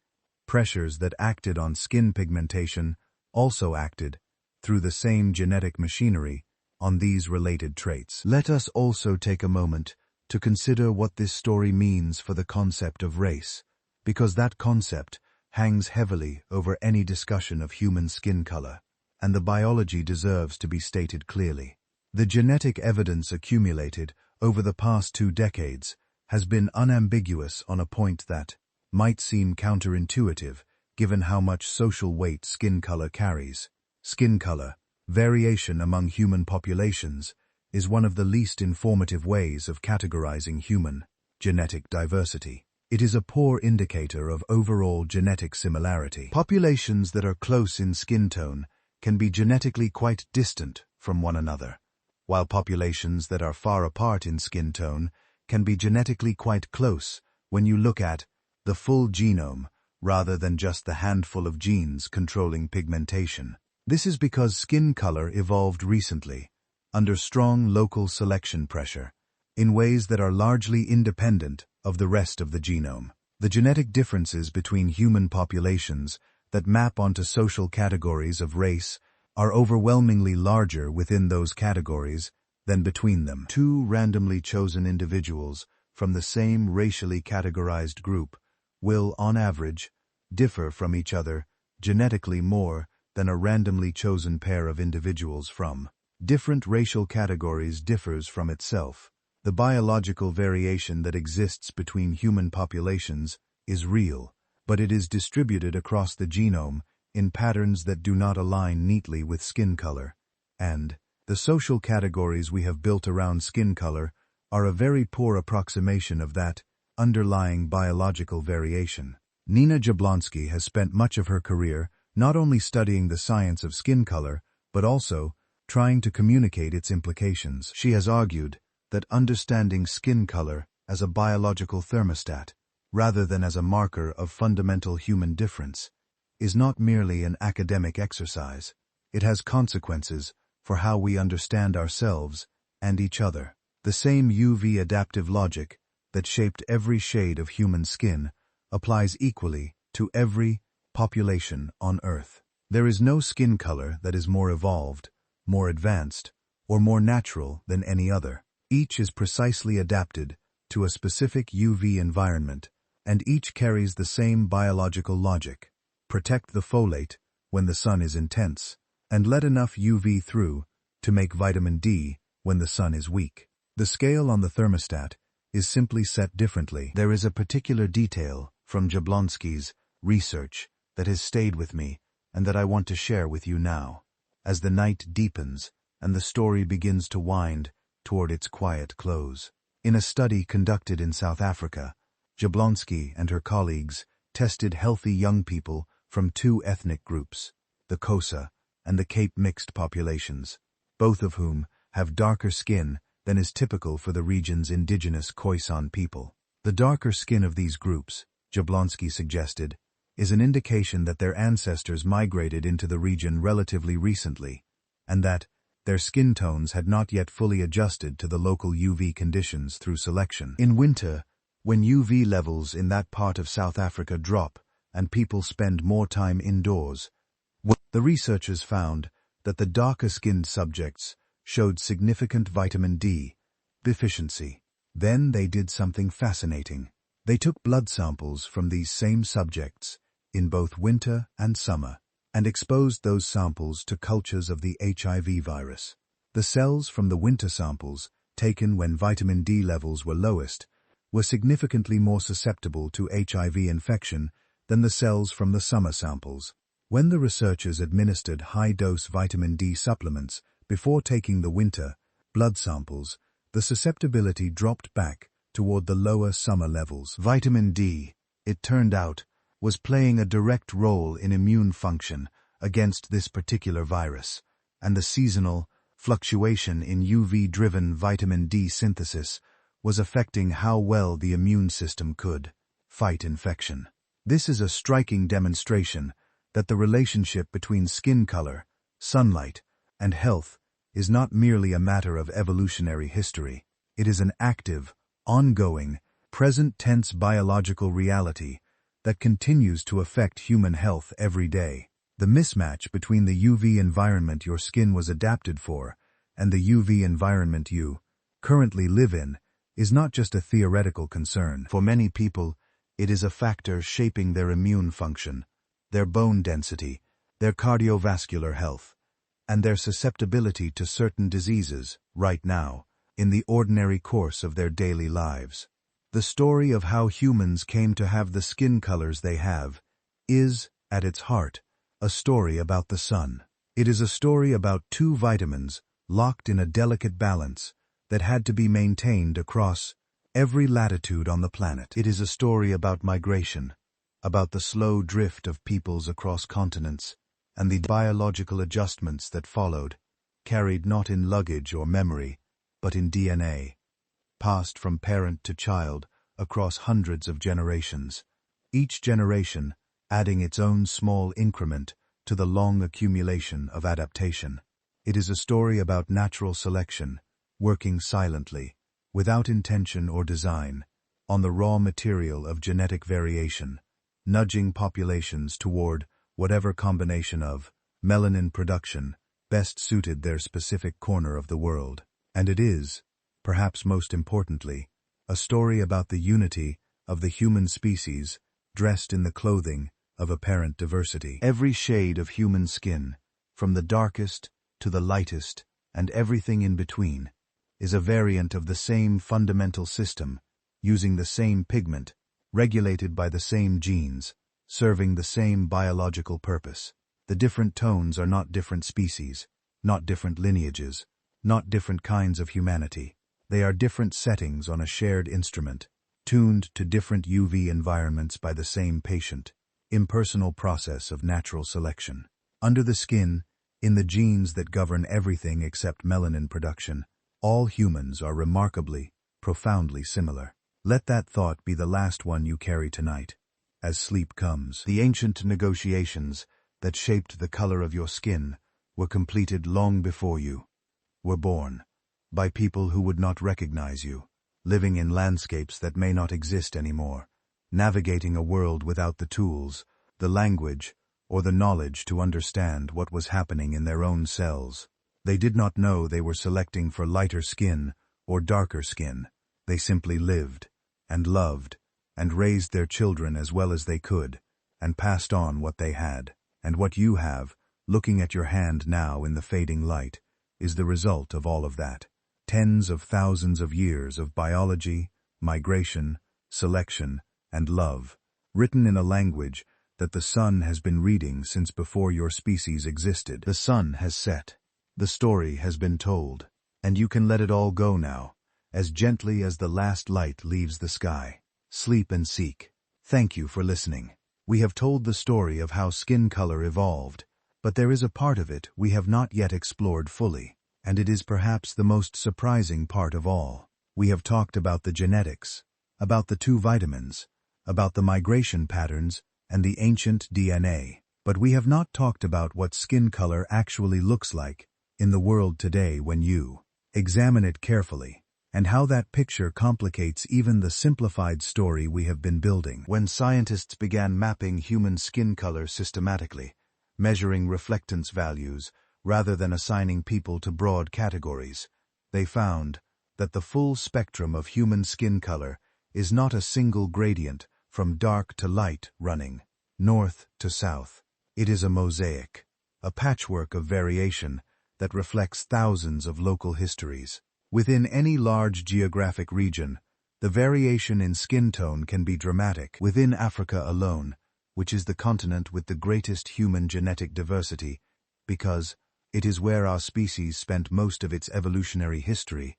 pressures that acted on skin pigmentation also acted through the same genetic machinery on these related traits. Let us also take a moment to consider what this story means for the concept of race, because that concept hangs heavily over any discussion of human skin color, and the biology deserves to be stated clearly. The genetic evidence accumulated over the past 2 decades has been unambiguous on a point that might seem counterintuitive given how much social weight skin color carries. Skin color, variation among human populations, is one of the least informative ways of categorizing human genetic diversity. It is a poor indicator of overall genetic similarity. Populations that are close in skin tone can be genetically quite distant from one another, while populations that are far apart in skin tone can be genetically quite close when you look at the full genome rather than just the handful of genes controlling pigmentation. This is because skin color evolved recently, under strong local selection pressure, in ways that are largely independent of the rest of the genome. The genetic differences between human populations that map onto social categories of race are overwhelmingly larger within those categories than between them. Two randomly chosen individuals from the same racially categorized group will, on average, differ from each other genetically more than a randomly chosen pair of individuals from different racial categories differs from itself. The biological variation that exists between human populations is real, but it is distributed across the genome in patterns that do not align neatly with skin color, and the social categories we have built around skin color are a very poor approximation of that underlying biological variation. Nina Jablonski has spent much of her career not only studying the science of skin color, but also trying to communicate its implications. She has argued that understanding skin color as a biological thermostat, rather than as a marker of fundamental human difference, is not merely an academic exercise. It has consequences for how we understand ourselves and each other. The same UV adaptive logic that shaped every shade of human skin applies equally to every population on Earth. There is no skin color that is more evolved, more advanced, or more natural than any other. Each is precisely adapted to a specific UV environment, and each carries the same biological logic. Protect the folate when the sun is intense, and let enough UV through to make vitamin D when the sun is weak. The scale on the thermostat is simply set differently. There is a particular detail from Jablonski's research that has stayed with me and that I want to share with you now. As the night deepens and the story begins to wind toward its quiet close. In a study conducted in South Africa, Jablonski and her colleagues tested healthy young people from two ethnic groups, the Xhosa and the Cape mixed populations, both of whom have darker skin than is typical for the region's indigenous Khoisan people. The darker skin of these groups, Jablonski suggested, is an indication that their ancestors migrated into the region relatively recently, and that their skin tones had not yet fully adjusted to the local UV conditions through selection. In winter, when UV levels in that part of South Africa drop and people spend more time indoors, the researchers found that the darker-skinned subjects showed significant vitamin D deficiency. Then they did something fascinating. They took blood samples from these same subjects in both winter and summer, and exposed those samples to cultures of the HIV virus. The cells from the winter samples, taken when vitamin D levels were lowest, were significantly more susceptible to HIV infection than the cells from the summer samples. When the researchers administered high-dose vitamin D supplements before taking the winter blood samples, the susceptibility dropped back toward the lower summer levels. Vitamin D, it turned out, was playing a direct role in immune function against this particular virus, and the seasonal fluctuation in UV-driven vitamin D synthesis was affecting how well the immune system could fight infection. This is a striking demonstration that the relationship between skin color, sunlight, and health is not merely a matter of evolutionary history. It is an active, ongoing, present-tense biological reality that continues to affect human health every day. The mismatch between the UV environment your skin was adapted for and the UV environment you currently live in is not just a theoretical concern. For many people, it is a factor shaping their immune function, their bone density, their cardiovascular health, and their susceptibility to certain diseases right now, in the ordinary course of their daily lives. The story of how humans came to have the skin colors they have is, at its heart, a story about the sun. It is a story about two vitamins locked in a delicate balance that had to be maintained across every latitude on the planet. It is a story about migration, about the slow drift of peoples across continents, and the biological adjustments that followed, carried not in luggage or memory, but in DNA, passed from parent to child across hundreds of generations, each generation adding its own small increment to the long accumulation of adaptation. It is a story about natural selection, working silently, without intention or design, on the raw material of genetic variation, nudging populations toward whatever combination of melanin production best suited their specific corner of the world. And it is, perhaps most importantly, a story about the unity of the human species dressed in the clothing of apparent diversity. Every shade of human skin, from the darkest to the lightest and everything in between, is a variant of the same fundamental system, using the same pigment, regulated by the same genes, serving the same biological purpose. The different tones are not different species, not different lineages, not different kinds of humanity. They are different settings on a shared instrument, tuned to different UV environments by the same patient, impersonal process of natural selection. Under the skin, in the genes that govern everything except melanin production, all humans are remarkably, profoundly similar. Let that thought be the last one you carry tonight, as sleep comes. The ancient negotiations that shaped the color of your skin were completed long before you were born, by people who would not recognize you, living in landscapes that may not exist anymore, navigating a world without the tools, the language, or the knowledge to understand what was happening in their own cells. They did not know they were selecting for lighter skin or darker skin. They simply lived, and loved, and raised their children as well as they could, and passed on what they had. And what you have, looking at your hand now in the fading light, is the result of all of that. Tens of thousands of years of biology, migration, selection, and love, written in a language that the sun has been reading since before your species existed. The sun has set. The story has been told, and you can let it all go now, as gently as the last light leaves the sky. Sleep and seek. Thank you for listening. We have told the story of how skin color evolved, but there is a part of it we have not yet explored fully, and it is perhaps the most surprising part of all. We have talked about the genetics, about the two vitamins, about the migration patterns and the ancient DNA, but we have not talked about what skin color actually looks like in the world today when you examine it carefully, and how that picture complicates even the simplified story we have been building. When scientists began mapping human skin color systematically, measuring reflectance values rather than assigning people to broad categories, they found that the full spectrum of human skin color is not a single gradient from dark to light running north to south. It is a mosaic, a patchwork of variation that reflects thousands of local histories. Within any large geographic region, the variation in skin tone can be dramatic. Within Africa alone, which is the continent with the greatest human genetic diversity, because it is where our species spent most of its evolutionary history,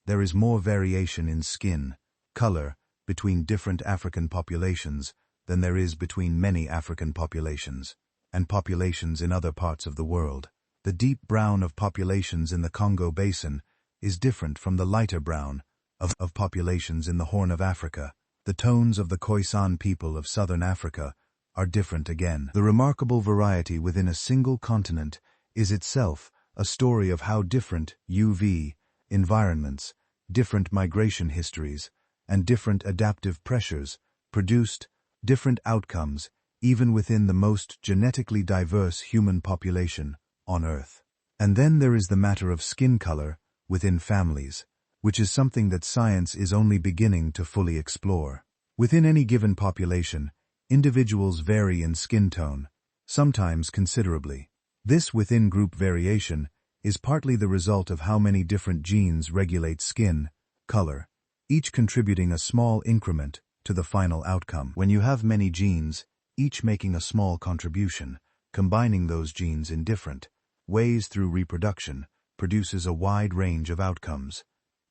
there is more variation in skin color between different African populations than there is between many African populations and populations in other parts of the world. The deep brown of populations in the Congo Basin is different from the lighter brown of populations in the Horn of Africa. The tones of the Khoisan people of southern Africa are different again. The remarkable variety within a single continent is itself a story of how different UV environments, different migration histories, and different adaptive pressures produced different outcomes even within the most genetically diverse human population on Earth. And then there is the matter of skin color within families, which is something that science is only beginning to fully explore. Within any given population, individuals vary in skin tone, sometimes considerably. This within-group variation is partly the result of how many different genes regulate skin color, each contributing a small increment to the final outcome. When you have many genes, each making a small contribution, combining those genes in different ways through reproduction produces a wide range of outcomes.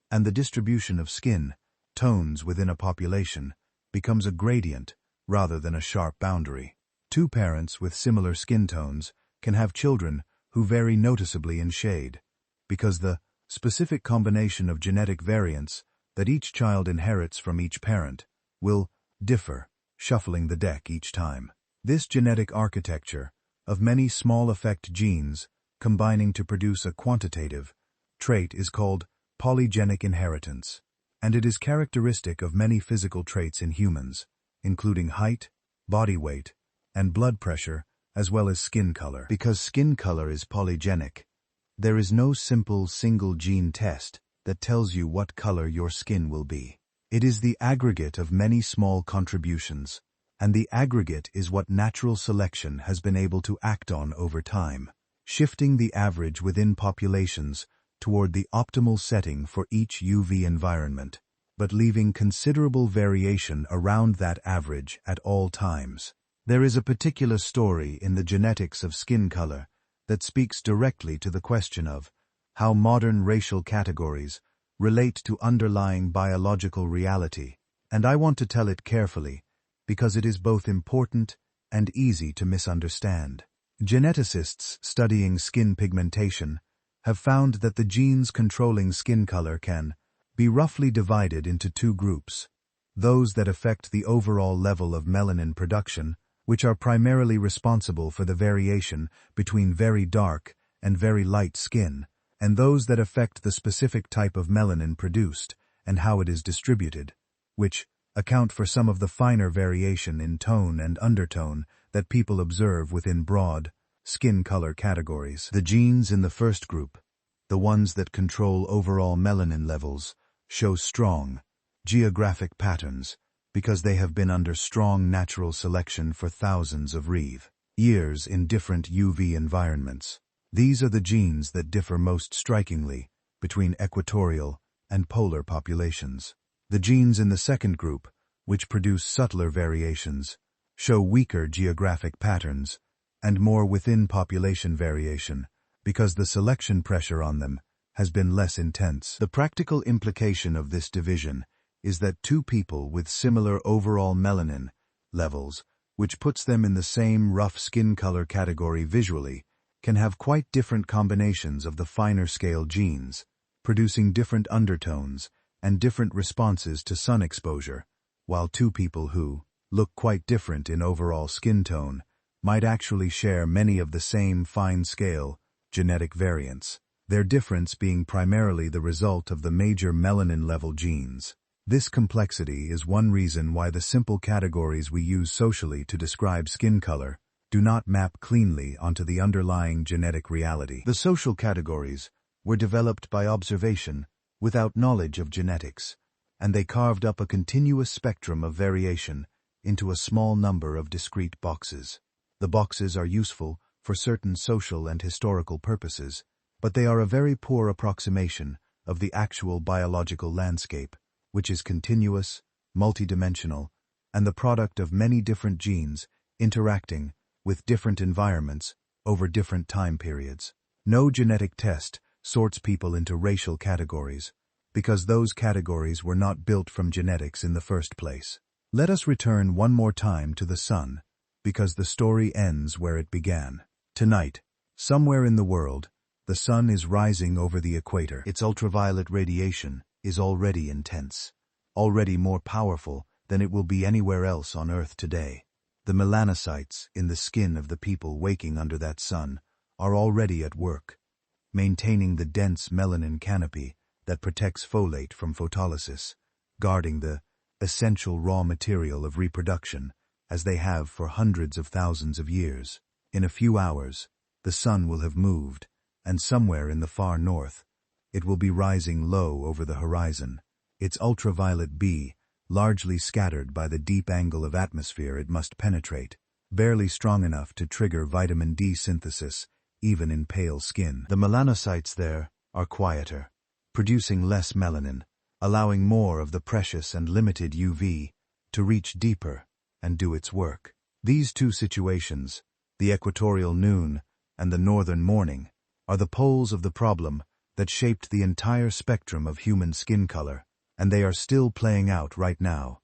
And the distribution of skin tones within a population, becomes a gradient rather than a sharp boundary. Two parents with similar skin tones can have children who vary noticeably in shade, because the specific combination of genetic variants that each child inherits from each parent will differ, shuffling the deck each time. This genetic architecture of many small effect genes combining to produce a quantitative trait is called polygenic inheritance, and it is characteristic of many physical traits in humans, including height, body weight, and blood pressure, as well as skin color. Because skin color is polygenic, there is no simple single gene test that tells you what color your skin will be. It is the aggregate of many small contributions, and the aggregate is what natural selection has been able to act on over time, shifting the average within populations toward the optimal setting for each UV environment, but leaving considerable variation around that average at all times. There is a particular story in the genetics of skin color that speaks directly to the question of how modern racial categories relate to underlying biological reality, and I want to tell it carefully because it is both important and easy to misunderstand. Geneticists studying skin pigmentation have found that the genes controlling skin color can be roughly divided into two groups: those that affect the overall level of melanin production, which are primarily responsible for the variation between very dark and very light skin, and those that affect the specific type of melanin produced and how it is distributed, which account for some of the finer variation in tone and undertone that people observe within broad skin color categories. The genes in the first group, the ones that control overall melanin levels, show strong geographic patterns because they have been under strong natural selection for thousands of years in different UV environments. These are the genes that differ most strikingly between equatorial and polar populations. The genes in the second group, which produce subtler variations, show weaker geographic patterns and more within-population variation because the selection pressure on them has been less intense. The practical implication of this division is that two people with similar overall melanin levels, which puts them in the same rough skin color category visually, can have quite different combinations of the finer scale genes, producing different undertones and different responses to sun exposure, while two people who look quite different in overall skin tone might actually share many of the same fine-scale genetic variants, their difference being primarily the result of the major melanin-level genes. This complexity is one reason why the simple categories we use socially to describe skin color do not map cleanly onto the underlying genetic reality. The social categories were developed by observation without knowledge of genetics, and they carved up a continuous spectrum of variation into a small number of discrete boxes. The boxes are useful for certain social and historical purposes, but they are a very poor approximation of the actual biological landscape, which is continuous, multidimensional, and the product of many different genes interacting with different environments over different time periods. No genetic test sorts people into racial categories, because those categories were not built from genetics in the first place. Let us return one more time to the sun, because the story ends where it began. Tonight, somewhere in the world, the sun is rising over the equator. Its ultraviolet radiation is already intense, already more powerful than it will be anywhere else on Earth today. The melanocytes in the skin of the people waking under that sun are already at work, maintaining the dense melanin canopy that protects folate from photolysis, guarding the essential raw material of reproduction as they have for hundreds of thousands of years. In a few hours, the sun will have moved, and somewhere in the far north, it will be rising low over the horizon, its ultraviolet B largely scattered by the deep angle of atmosphere it must penetrate, barely strong enough to trigger vitamin D synthesis even in pale skin. The melanocytes there are quieter, producing less melanin, allowing more of the precious and limited UV to reach deeper and do its work. These two situations, the equatorial noon and the northern morning, are the poles of the problem that shaped the entire spectrum of human skin color and they are still playing out right now,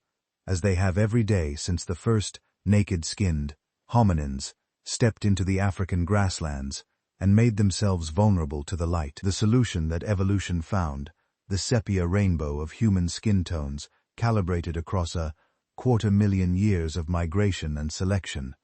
as they have every day since the first naked-skinned hominins stepped into the African grasslands and made themselves vulnerable to the light. The solution that evolution found, the sepia rainbow of human skin tones calibrated across 250,000 years of migration and selection,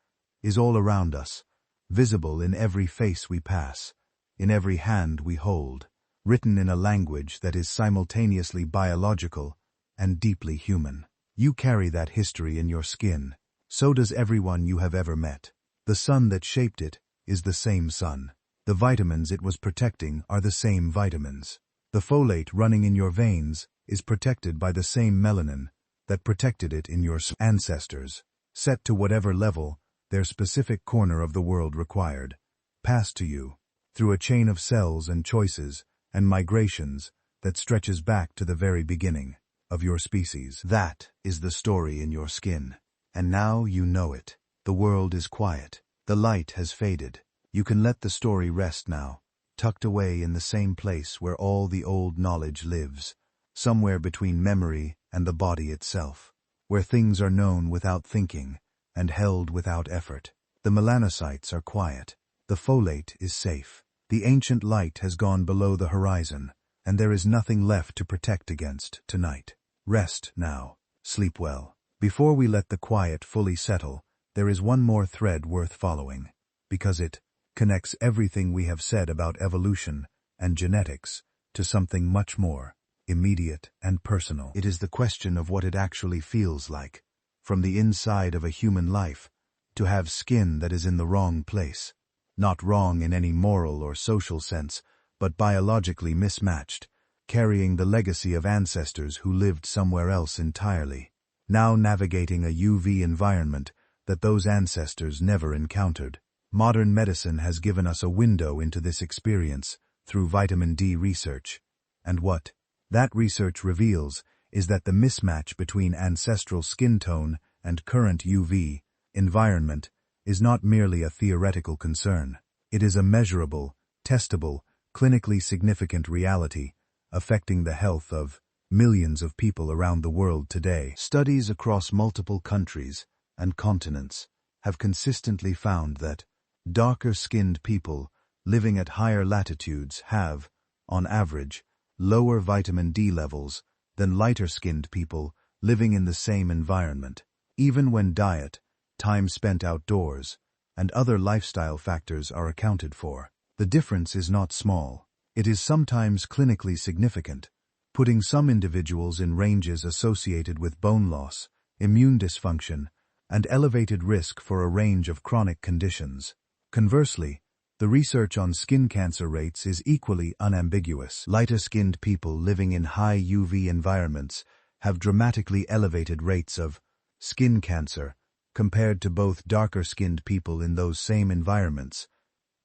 is all around us, visible in every face we pass, in every hand we hold, written in a language that is simultaneously biological and deeply human. You carry that history in your skin. So does everyone you have ever met. The sun that shaped it is the same sun. The vitamins it was protecting are the same vitamins. The folate running in your veins is protected by the same melanin that protected it in your ancestors, set to whatever level their specific corner of the world required, passed to you through a chain of cells and choices and migrations that stretches back to the very beginning of your species. That is the story in your skin. And now you know it. The world is quiet. The light has faded. You can let the story rest now, tucked away in the same place where all the old knowledge lives, somewhere between memory and the body itself, where things are known without thinking and held without effort. The melanocytes are quiet. The folate is safe. The ancient light has gone below the horizon, and there is nothing left to protect against tonight. Rest now. Sleep well. Before we let the quiet fully settle, there is one more thread worth following, because it connects everything we have said about evolution and genetics to something much more immediate and personal. It is the question of what it actually feels like, from the inside of a human life, to have skin that is in the wrong place. Not wrong in any moral or social sense, but biologically mismatched, carrying the legacy of ancestors who lived somewhere else entirely, now navigating a UV environment that those ancestors never encountered. Modern medicine has given us a window into this experience through vitamin D research, and what that research reveals is that the mismatch between ancestral skin tone and current UV environment is not merely a theoretical concern. It is a measurable, testable, clinically significant reality affecting the health of millions of people around the world today. Studies across multiple countries and continents have consistently found that darker-skinned people living at higher latitudes have, on average, lower vitamin D levels than lighter-skinned people living in the same environment, even when diet, time spent outdoors, and other lifestyle factors are accounted for. The difference is not small. It is sometimes clinically significant, putting some individuals in ranges associated with bone loss, immune dysfunction, and elevated risk for a range of chronic conditions. Conversely, the research on skin cancer rates is equally unambiguous. Lighter-skinned people living in high UV environments have dramatically elevated rates of skin cancer compared to both darker-skinned people in those same environments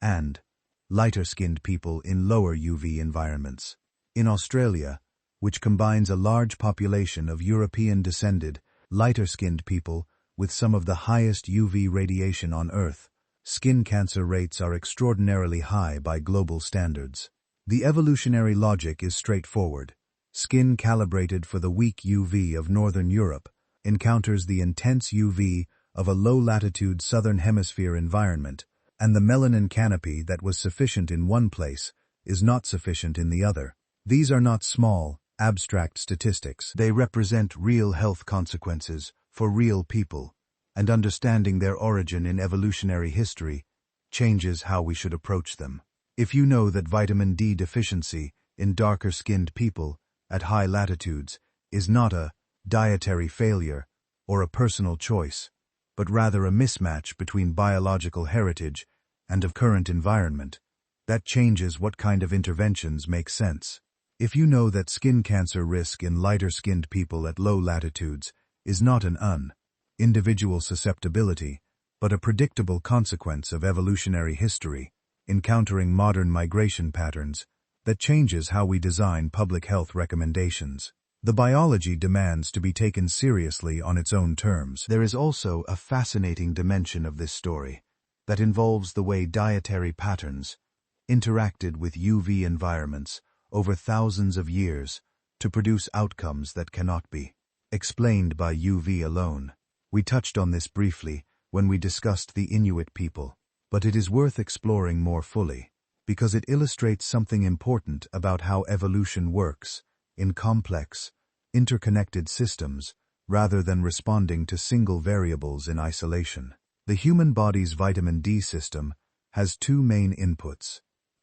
and lighter-skinned people in lower UV environments. In Australia, which combines a large population of European-descended, lighter-skinned people with some of the highest UV radiation on Earth, skin cancer rates are extraordinarily high by global standards. The evolutionary logic is straightforward. Skin calibrated for the weak UV of Northern Europe encounters the intense UV of a low-latitude Southern Hemisphere environment, and the melanin canopy that was sufficient in one place is not sufficient in the other. These are not small, abstract statistics. They represent real health consequences for real people, and understanding their origin in evolutionary history changes how we should approach them. If you know that vitamin D deficiency in darker-skinned people at high latitudes is not a dietary failure or a personal choice, but rather a mismatch between biological heritage and of current environment, that changes what kind of interventions make sense. If you know that skin cancer risk in lighter-skinned people at low latitudes is not an individual susceptibility, but a predictable consequence of evolutionary history, encountering modern migration patterns, that changes how we design public health recommendations. The biology demands to be taken seriously on its own terms. There is also a fascinating dimension of this story that involves the way dietary patterns interacted with UV environments over thousands of years to to produce outcomes that cannot be explained by UV alone. We touched on this briefly when we discussed the Inuit people, but it is worth exploring more fully, because it illustrates something important about how evolution works in complex, interconnected systems rather than responding to single variables in isolation. The human body's vitamin D system has two main inputs: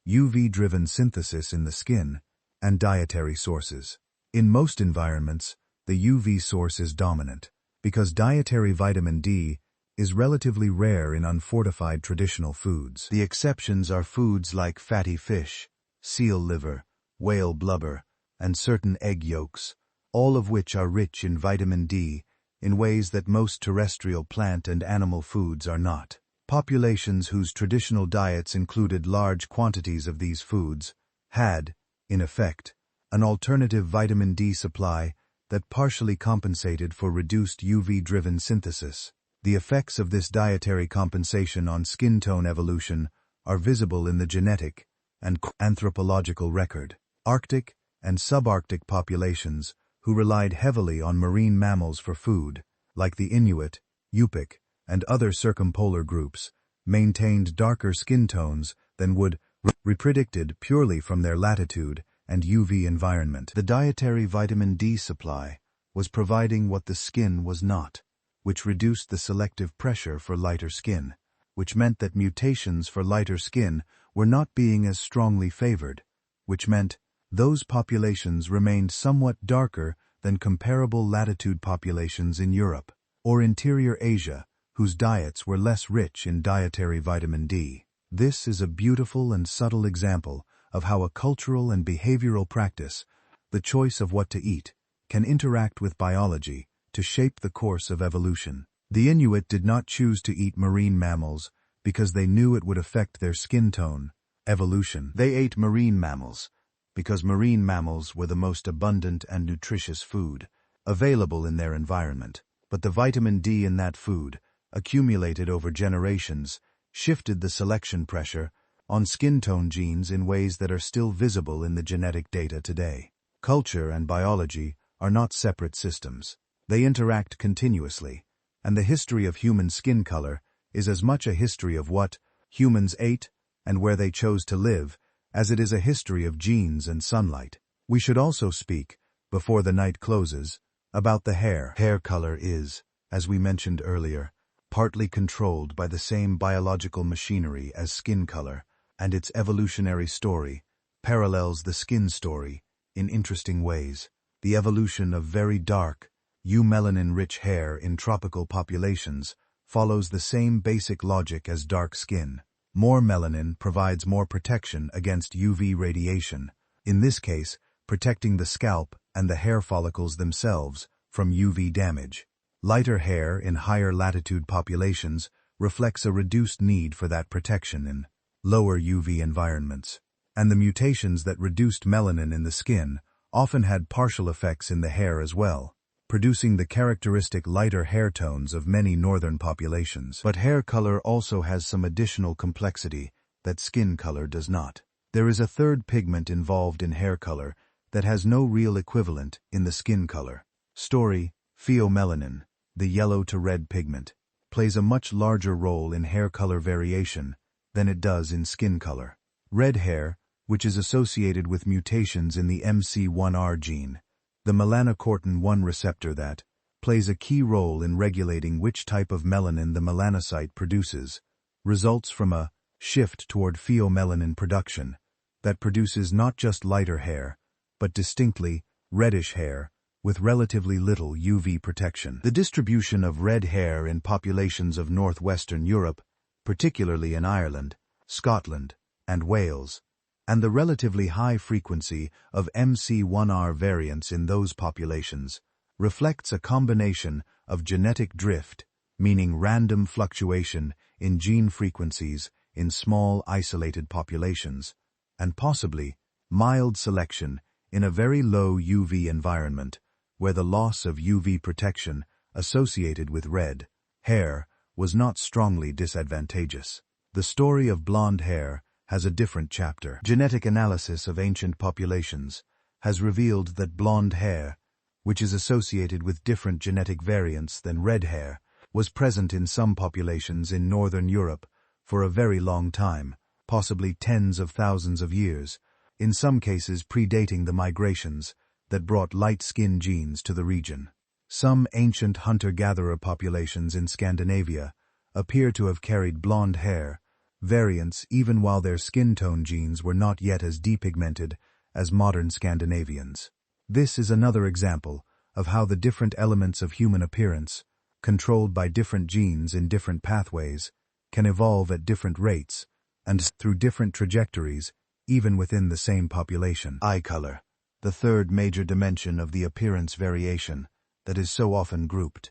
UV-driven synthesis in the skin and dietary sources. In most environments, the UV source is dominant, because dietary vitamin D is relatively rare in unfortified traditional foods. The exceptions are foods like fatty fish, seal liver, whale blubber, and certain egg yolks, all of which are rich in vitamin D in ways that most terrestrial plant and animal foods are not. Populations whose traditional diets included large quantities of these foods had, in effect, an alternative vitamin D supply that partially compensated for reduced UV-driven synthesis. The effects of this dietary compensation on skin tone evolution are visible in the genetic and anthropological record. Arctic and subarctic populations who relied heavily on marine mammals for food, like the Inuit, Yupik, and other circumpolar groups, maintained darker skin tones than would be predicted purely from their latitude and UV environment. The dietary vitamin D supply was providing what the skin was not, which reduced the selective pressure for lighter skin, which meant that mutations for lighter skin were not being as strongly favored, which meant those populations remained somewhat darker than comparable latitude populations in Europe or interior Asia, whose diets were less rich in dietary vitamin D. This is a beautiful and subtle example of how a cultural and behavioral practice, the choice of what to eat, can interact with biology to shape the course of evolution. The Inuit did not choose to eat marine mammals because they knew it would affect their skin tone. Evolution. They ate marine mammals because marine mammals were the most abundant and nutritious food available in their environment. But the vitamin D in that food, accumulated over generations, shifted the selection pressure on skin tone genes in ways that are still visible in the genetic data today. Culture and biology are not separate systems. They interact continuously, and the history of human skin color is as much a history of what humans ate and where they chose to live as it is a history of genes and sunlight. We should also speak, before the night closes, about the hair. Hair color is, as we mentioned earlier, partly controlled by the same biological machinery as skin color, and its evolutionary story parallels the skin story in interesting ways. The evolution of very dark, eumelanin-rich hair in tropical populations follows the same basic logic as dark skin. More melanin provides more protection against UV radiation, in this case, protecting the scalp and the hair follicles themselves from UV damage. Lighter hair in higher latitude populations reflects a reduced need for that protection in lower UV environments. And the mutations that reduced melanin in the skin often had partial effects in the hair as well, producing the characteristic lighter hair tones of many northern populations. But hair color also has some additional complexity that skin color does not. There is a third pigment involved in hair color that has no real equivalent in the skin color. Pheomelanin, the yellow to red pigment, plays a much larger role in hair color variation than it does in skin color. Red hair, which is associated with mutations in the MC1R gene, the melanocortin-1 receptor that plays a key role in regulating which type of melanin the melanocyte produces, results from a shift toward pheomelanin production that produces not just lighter hair, but distinctly reddish hair with relatively little UV protection. The distribution of red hair in populations of northwestern Europe, particularly in Ireland, Scotland, and Wales, and the relatively high frequency of MC1R variants in those populations, reflects a combination of genetic drift, meaning random fluctuation in gene frequencies in small isolated populations, and possibly mild selection in a very low UV environment, where the loss of UV protection associated with red hair was not strongly disadvantageous. The story of blonde hair has a different chapter. Genetic analysis of ancient populations has revealed that blonde hair, which is associated with different genetic variants than red hair, was present in some populations in northern Europe for a very long time, possibly tens of thousands of years, in some cases predating the migrations that brought light-skin genes to the region. Some ancient hunter-gatherer populations in Scandinavia appear to have carried blonde hair, variants even while their skin tone genes were not yet as depigmented as modern Scandinavians. This is another example of how the different elements of human appearance, controlled by different genes in different pathways, can evolve at different rates and through different trajectories even within the same population. Eye color, the third major dimension of the appearance variation that is so often grouped,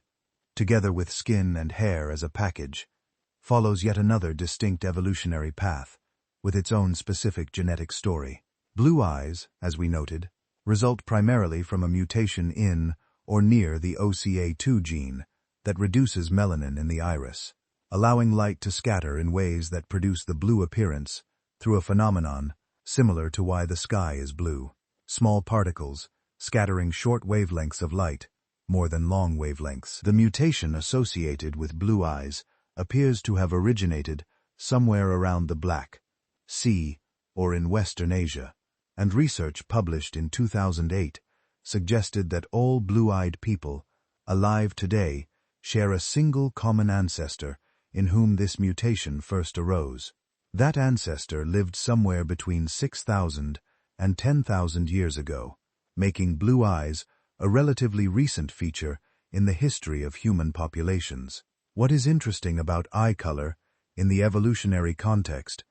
together with skin and hair as a package, follows yet another distinct evolutionary path with its own specific genetic story. Blue eyes, as we noted, result primarily from a mutation in or near the OCA2 gene that reduces melanin in the iris, allowing light to scatter in ways that produce the blue appearance through a phenomenon similar to why the sky is blue. Small particles scattering short wavelengths of light more than long wavelengths. The mutation associated with blue eyes appears to have originated somewhere around the Black Sea or in Western Asia, and research published in 2008 suggested that all blue-eyed people alive today share a single common ancestor in whom this mutation first arose. That ancestor lived somewhere between 6,000 and 10,000 years ago, making blue eyes a relatively recent feature in the history of human populations. What is interesting about eye color in the evolutionary context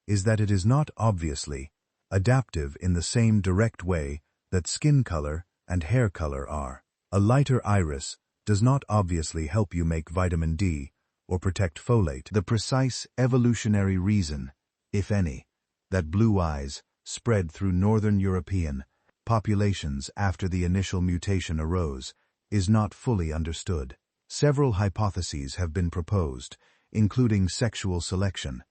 is that it is not obviously adaptive in the same direct way that skin color and hair color are. A lighter iris does not obviously help you make vitamin D or protect folate. The precise evolutionary reason, if any, that blue eyes spread through northern European populations after the initial mutation arose is not fully understood. Several hypotheses have been proposed, including sexual selection,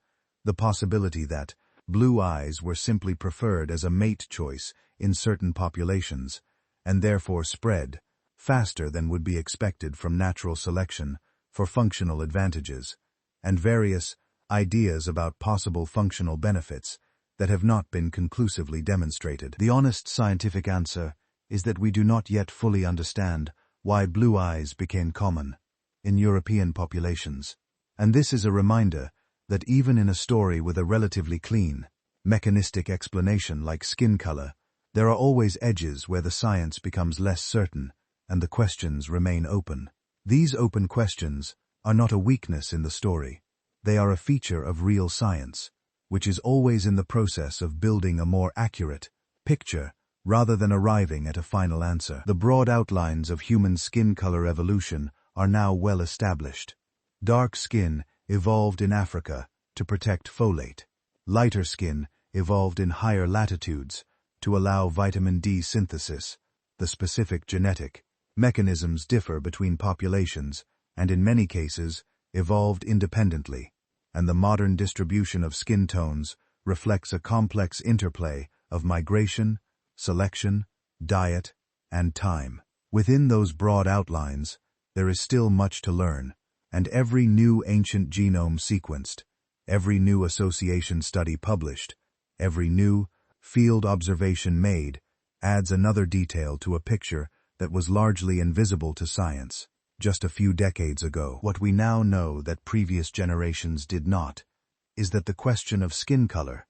the possibility that blue eyes were simply preferred as a mate choice in certain populations, and therefore spread faster than would be expected from natural selection for functional advantages, and various ideas about possible functional benefits that have not been conclusively demonstrated. The honest scientific answer is that we do not yet fully understand why blue eyes became common in European populations, and this is a reminder that even in a story with a relatively clean, mechanistic explanation like skin color, there are always edges where the science becomes less certain and the questions remain open. These open questions are not a weakness in the story. They are a feature of real science, which is always in the process of building a more accurate picture rather than arriving at a final answer. The broad outlines of human skin color evolution are now well established. Dark skin evolved in Africa to protect folate. Lighter skin evolved in higher latitudes to allow vitamin D synthesis. The specific genetic mechanisms differ between populations and in many cases evolved independently, and the modern distribution of skin tones reflects a complex interplay of migration, selection, diet, and time. Within those broad outlines, there is still much to learn, and every new ancient genome sequenced, every new association study published, every new field observation made adds another detail to a picture that was largely invisible to science just a few decades ago. What we now know that previous generations did not is that the question of skin color,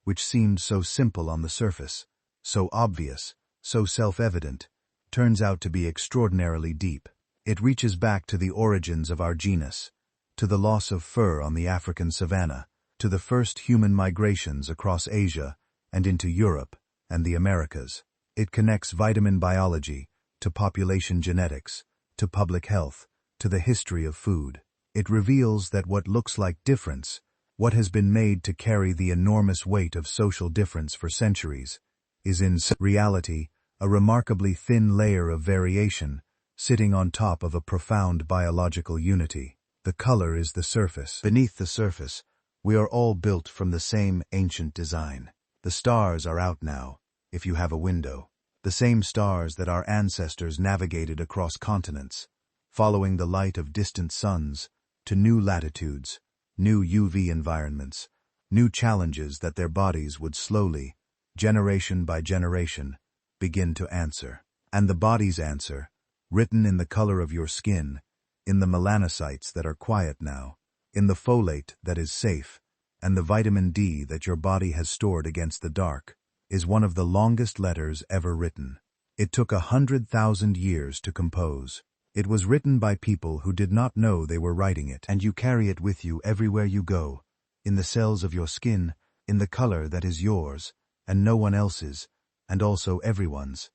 which seemed so simple on the surface, so obvious, so self-evident, turns out to be extraordinarily deep. It reaches back to the origins of our genus, to the loss of fur on the African savanna, to the first human migrations across Asia and into Europe and the Americas. It connects vitamin biology to population genetics, to public health, to the history of food. It reveals that what looks like difference, what has been made to carry the enormous weight of social difference for centuries, is in reality a remarkably thin layer of variation sitting on top of a profound biological unity. The color is the surface. Beneath the surface, we are all built from the same ancient design. The stars are out now, if you have a window. the same stars that our ancestors navigated across continents, following the light of distant suns to new latitudes, new UV environments, new challenges that their bodies would slowly, generation by generation, begin to answer. And the body's answer, written in the color of your skin, in the melanocytes that are quiet now, in the folate that is safe, and the vitamin D that your body has stored against the dark, is one of the longest letters ever written. It took 100,000 years to compose. It was written by people who did not know they were writing it, and you carry it with you everywhere you go, in the cells of your skin, in the color that is yours, and no one else's, and also everyone's.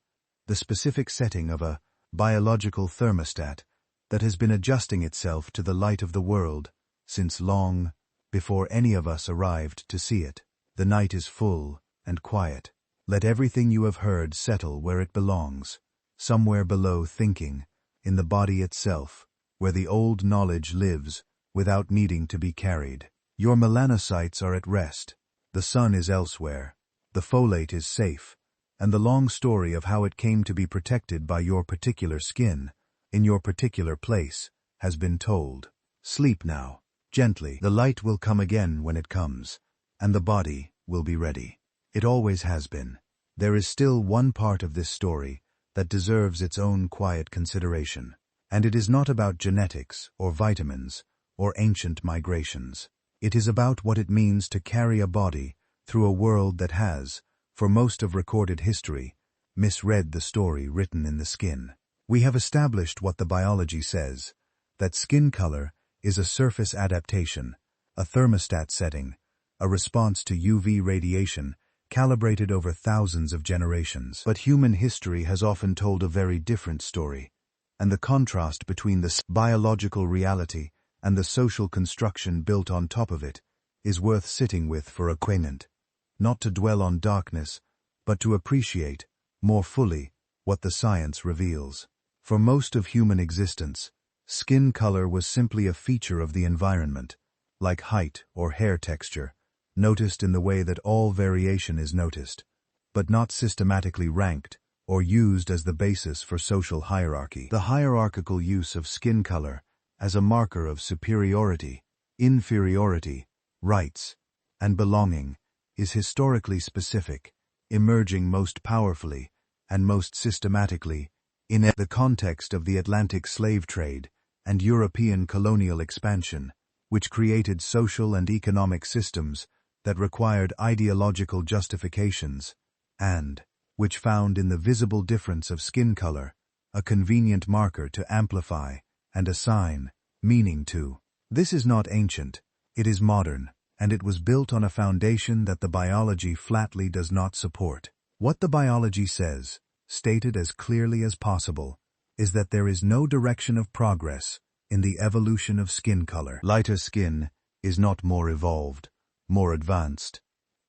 The specific setting of a biological thermostat that has been adjusting itself to the light of the world since long before any of us arrived to see it. The night is full and quiet. Let everything you have heard settle where it belongs, somewhere below thinking, in the body itself, where the old knowledge lives without needing to be carried. Your melanocytes are at rest, the sun is elsewhere, the folate is safe, and the long story of how it came to be protected by your particular skin, in your particular place, has been told. Sleep now, gently. The light will come again when it comes, and the body will be ready. It always has been. There is still one part of this story that deserves its own quiet consideration, and it is not about genetics or vitamins or ancient migrations. It is about what it means to carry a body through a world that has, for most of recorded history, misread the story written in the skin. We have established what the biology says, that skin color is a surface adaptation, a thermostat setting, a response to UV radiation calibrated over thousands of generations. But human history has often told a very different story, and the contrast between the biological reality and the social construction built on top of it is worth sitting with for a quaint, not to dwell on darkness, but to appreciate, more fully, what the science reveals. For most of human existence, skin color was simply a feature of the environment, like height or hair texture, noticed in the way that all variation is noticed, but not systematically ranked or used as the basis for social hierarchy. The hierarchical use of skin color as a marker of superiority, inferiority, rights, and belonging is historically specific, emerging most powerfully and most systematically in the context of the Atlantic slave trade and European colonial expansion, which created social and economic systems that required ideological justifications and which found in the visible difference of skin color a convenient marker to amplify and assign meaning to. This is not ancient, it is modern, and it was built on a foundation that the biology flatly does not support. What the biology says, stated as clearly as possible, is that there is no direction of progress in the evolution of skin color. Lighter skin is not more evolved, more advanced,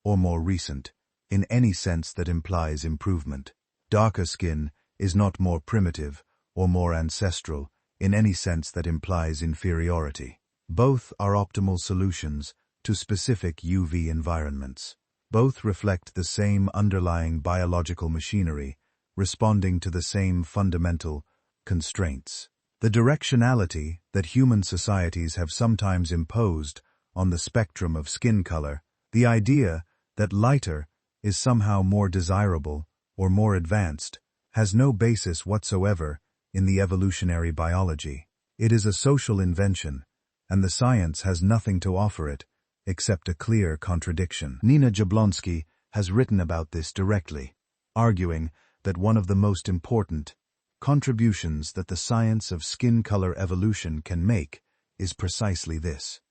or more recent, in any sense that implies improvement. Darker skin is not more primitive or more ancestral, in any sense that implies inferiority. Both are optimal solutions to specific UV environments. Both reflect the same underlying biological machinery, responding to the same fundamental constraints. The directionality that human societies have sometimes imposed on the spectrum of skin color, the idea that lighter is somehow more desirable or more advanced, has no basis whatsoever in the evolutionary biology. It is a social invention, and the science has nothing to offer it except a clear contradiction. Nina Jablonski has written about this directly, arguing that one of the most important contributions that the science of skin color evolution can make is precisely this: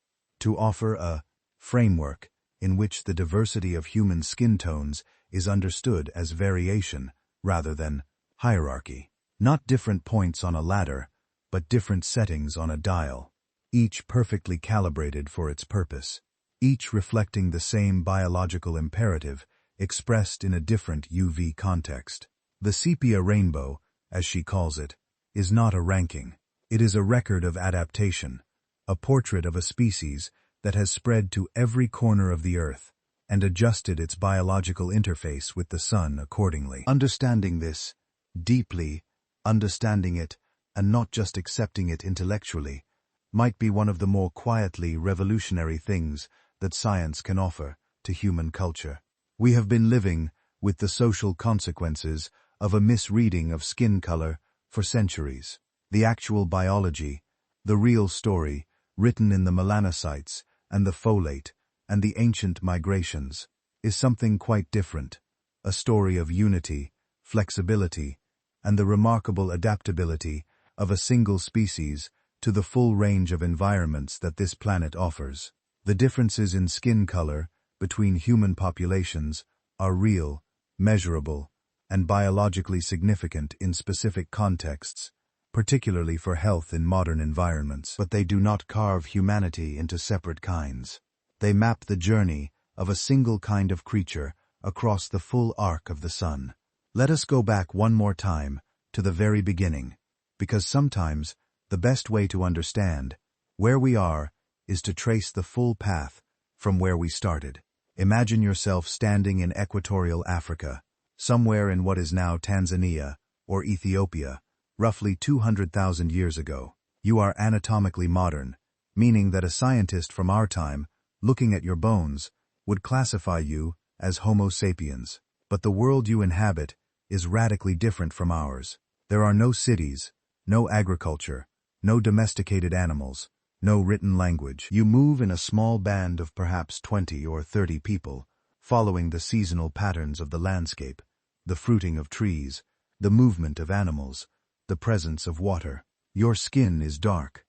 to offer a framework in which the diversity of human skin tones is understood as variation rather than hierarchy. Not different points on a ladder, but different settings on a dial, each perfectly calibrated for its purpose, each reflecting the same biological imperative expressed in a different UV context. The sepia rainbow, as she calls it, is not a ranking. It is a record of adaptation, a portrait of a species that has spread to every corner of the earth, and adjusted its biological interface with the sun accordingly. Understanding this deeply, understanding it, and not just accepting it intellectually, might be one of the more quietly revolutionary things that science can offer to human culture. We have been living with the social consequences of a misreading of skin color for centuries. The actual biology, the real story, written in the melanocytes and the folate and the ancient migrations, is something quite different, a story of unity, flexibility, and the remarkable adaptability of a single species to the full range of environments that this planet offers. The differences in skin color between human populations are real, measurable, and biologically significant in specific contexts, particularly for health in modern environments. But they do not carve humanity into separate kinds. They map the journey of a single kind of creature across the full arc of the sun. Let us go back one more time to the very beginning, because sometimes the best way to understand where we are is to trace the full path from where we started. Imagine yourself standing in equatorial Africa, somewhere in what is now Tanzania or Ethiopia, roughly 200,000 years ago. You are anatomically modern, meaning that a scientist from our time, looking at your bones, would classify you as Homo sapiens. But the world you inhabit is radically different from ours. There are no cities, no agriculture, no domesticated animals, no written language. You move in a small band of perhaps 20 or 30 people, following the seasonal patterns of the landscape, the fruiting of trees, the movement of animals, the presence of water. Your skin is dark,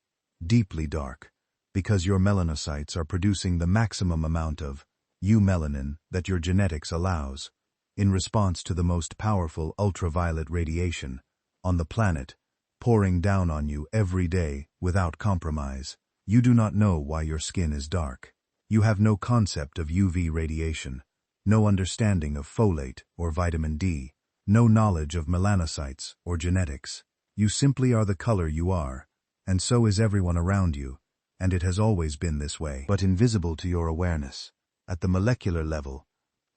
deeply dark, because your melanocytes are producing the maximum amount of melanin that your genetics allows, in response to the most powerful ultraviolet radiation on the planet, pouring down on you every day without compromise. You do not know why your skin is dark. You have no concept of UV radiation, no understanding of folate or vitamin D, no knowledge of melanocytes or genetics. You simply are the color you are, and so is everyone around you, and it has always been this way. But invisible to your awareness, at the molecular level,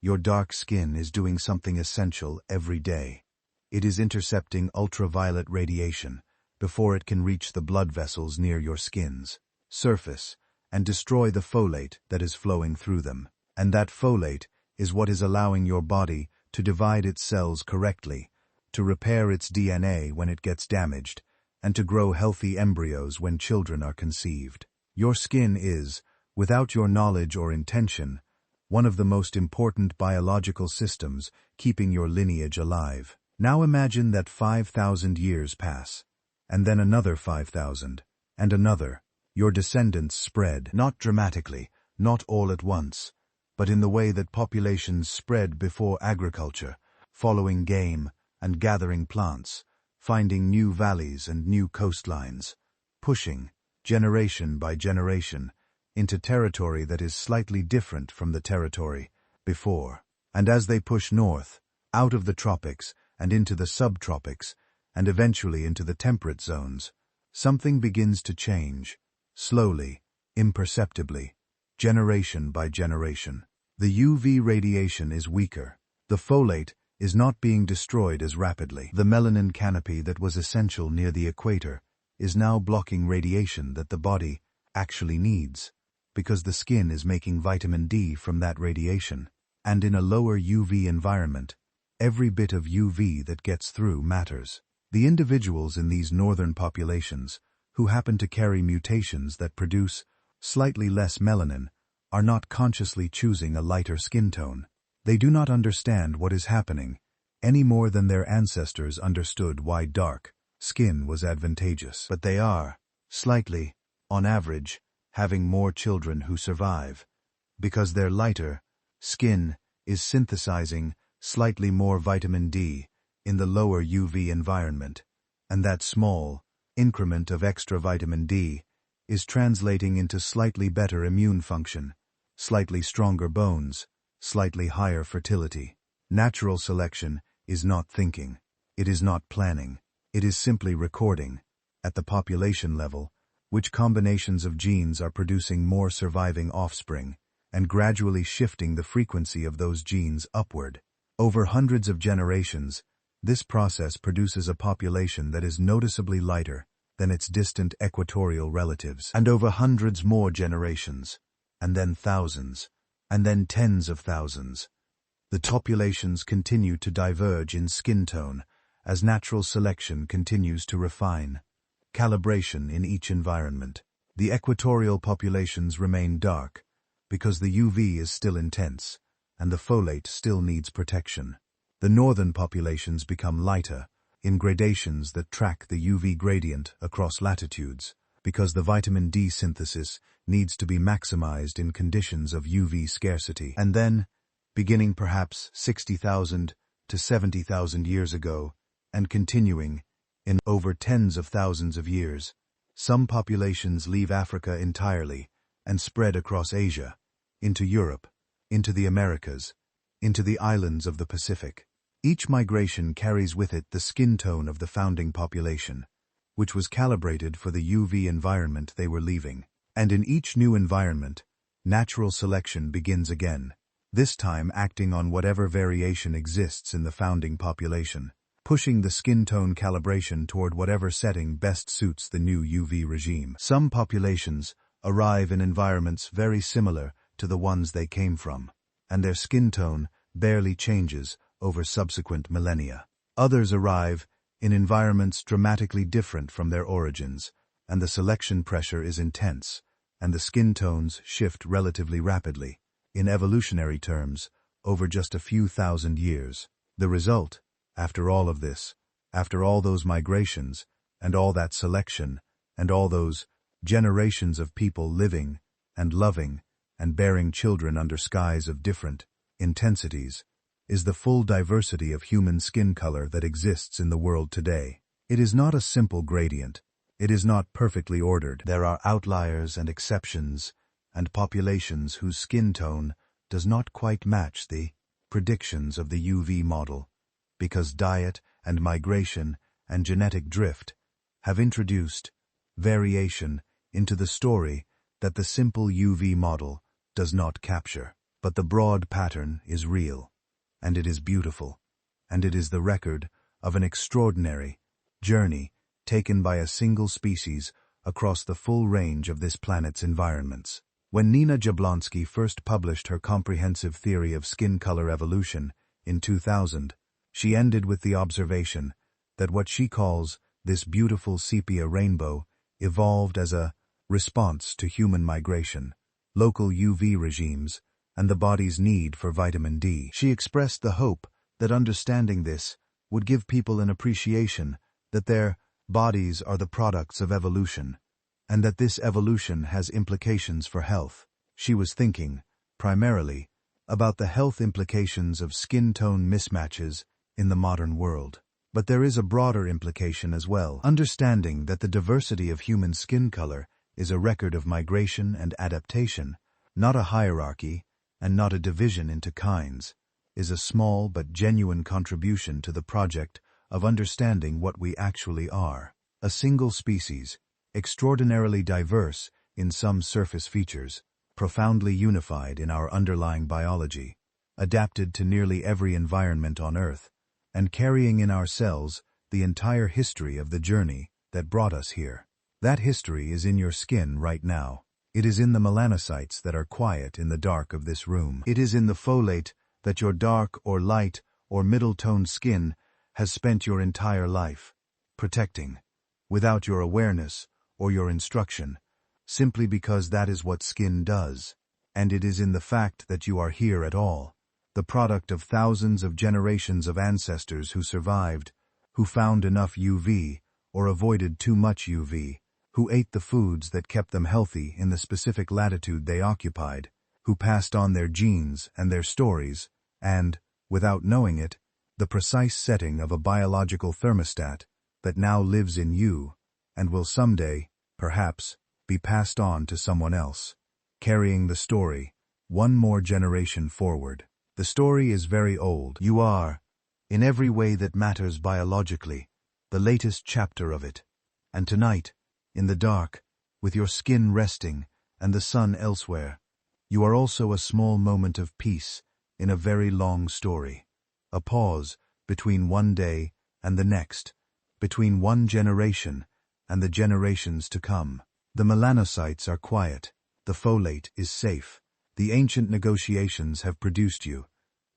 your dark skin is doing something essential every day. It is intercepting ultraviolet radiation before it can reach the blood vessels near your skin's surface and destroy the folate that is flowing through them. And that folate is what is allowing your body to divide its cells correctly, to repair its DNA when it gets damaged, and to grow healthy embryos when children are conceived. Your skin is, without your knowledge or intention, one of the most important biological systems keeping your lineage alive. Now imagine that 5,000 years pass, and then another 5,000, and another. Your descendants spread, not dramatically, not all at once, but in the way that populations spread before agriculture, following game and gathering plants, finding new valleys and new coastlines, pushing, generation by generation, into territory that is slightly different from the territory before. And as they push north, out of the tropics and into the subtropics, and eventually into the temperate zones, something begins to change, slowly, imperceptibly, generation by generation. The UV radiation is weaker. The folate is not being destroyed as rapidly. The melanin canopy that was essential near the equator is now blocking radiation that the body actually needs, because the skin is making vitamin D from that radiation. And in a lower UV environment, every bit of UV that gets through matters. The individuals in these northern populations, who happen to carry mutations that produce slightly less melanin, are not consciously choosing a lighter skin tone. They do not understand what is happening, any more than their ancestors understood why dark skin was advantageous. But they are, slightly, on average, having more children who survive, because their lighter skin is synthesizing slightly more vitamin D in the lower UV environment, and that small increment of extra vitamin D is translating into slightly better immune function, slightly stronger bones, slightly higher fertility. Natural selection is not thinking, it is not planning, it is simply recording, at the population level, which combinations of genes are producing more surviving offspring, and gradually shifting the frequency of those genes upward. Over hundreds of generations, this process produces a population that is noticeably lighter than its distant equatorial relatives. And over hundreds more generations, and then thousands, and then tens of thousands, the populations continue to diverge in skin tone as natural selection continues to refine calibration in each environment. The equatorial populations remain dark because the UV is still intense and the folate still needs protection. The northern populations become lighter in gradations that track the UV gradient across latitudes because the vitamin D synthesis needs to be maximized in conditions of UV scarcity. And then, beginning perhaps 60,000 to 70,000 years ago, and continuing in over tens of thousands of years, some populations leave Africa entirely and spread across Asia, into Europe, into the Americas, into the islands of the Pacific. Each migration carries with it the skin tone of the founding population, which was calibrated for the UV environment they were leaving. And in each new environment, natural selection begins again, this time acting on whatever variation exists in the founding population, pushing the skin tone calibration toward whatever setting best suits the new UV regime. Some populations arrive in environments very similar to the ones they came from, and their skin tone barely changes over subsequent millennia. Others arrive in environments dramatically different from their origins, and the selection pressure is intense, and the skin tones shift relatively rapidly, in evolutionary terms, over just a few thousand years. The result, after all of this, after all those migrations, and all that selection, and all those generations of people living and loving and bearing children under skies of different intensities, is the full diversity of human skin color that exists in the world today. It is not a simple gradient. It is not perfectly ordered. There are outliers and exceptions, and populations whose skin tone does not quite match the predictions of the UV model, because diet and migration and genetic drift have introduced variation into the story that the simple UV model does not capture. But the broad pattern is real, and it is beautiful, and it is the record of an extraordinary journey taken by a single species across the full range of this planet's environments. When Nina Jablonski first published her comprehensive theory of skin color evolution in 2000, she ended with the observation that what she calls this beautiful sepia rainbow evolved as a response to human migration, local UV regimes, and the body's need for vitamin D. She expressed the hope that understanding this would give people an appreciation that their bodies are the products of evolution, and that this evolution has implications for health. She was thinking, primarily, about the health implications of skin tone mismatches in the modern world. But there is a broader implication as well. Understanding that the diversity of human skin color is a record of migration and adaptation, not a hierarchy, and not a division into kinds, is a small but genuine contribution to the project of understanding what we actually are. A single species, extraordinarily diverse in some surface features, profoundly unified in our underlying biology, adapted to nearly every environment on Earth, and carrying in our cells the entire history of the journey that brought us here. That history is in your skin right now. It is in the melanocytes that are quiet in the dark of this room. It is in the folate that your dark or light or middle-toned skin has spent your entire life protecting, without your awareness or your instruction, simply because that is what skin does. And it is in the fact that you are here at all, the product of thousands of generations of ancestors who survived, who found enough UV or avoided too much UV, who ate the foods that kept them healthy in the specific latitude they occupied, who passed on their genes and their stories, and, without knowing it, the precise setting of a biological thermostat that now lives in you and will someday, perhaps, be passed on to someone else, carrying the story one more generation forward. The story is very old. You are, in every way that matters biologically, the latest chapter of it. And tonight, in the dark, with your skin resting and the sun elsewhere, You are also a small moment of peace in a very long story. A pause between one day and the next, between one generation and the generations to come. The melanocytes are quiet, the folate is safe, the ancient negotiations have produced you,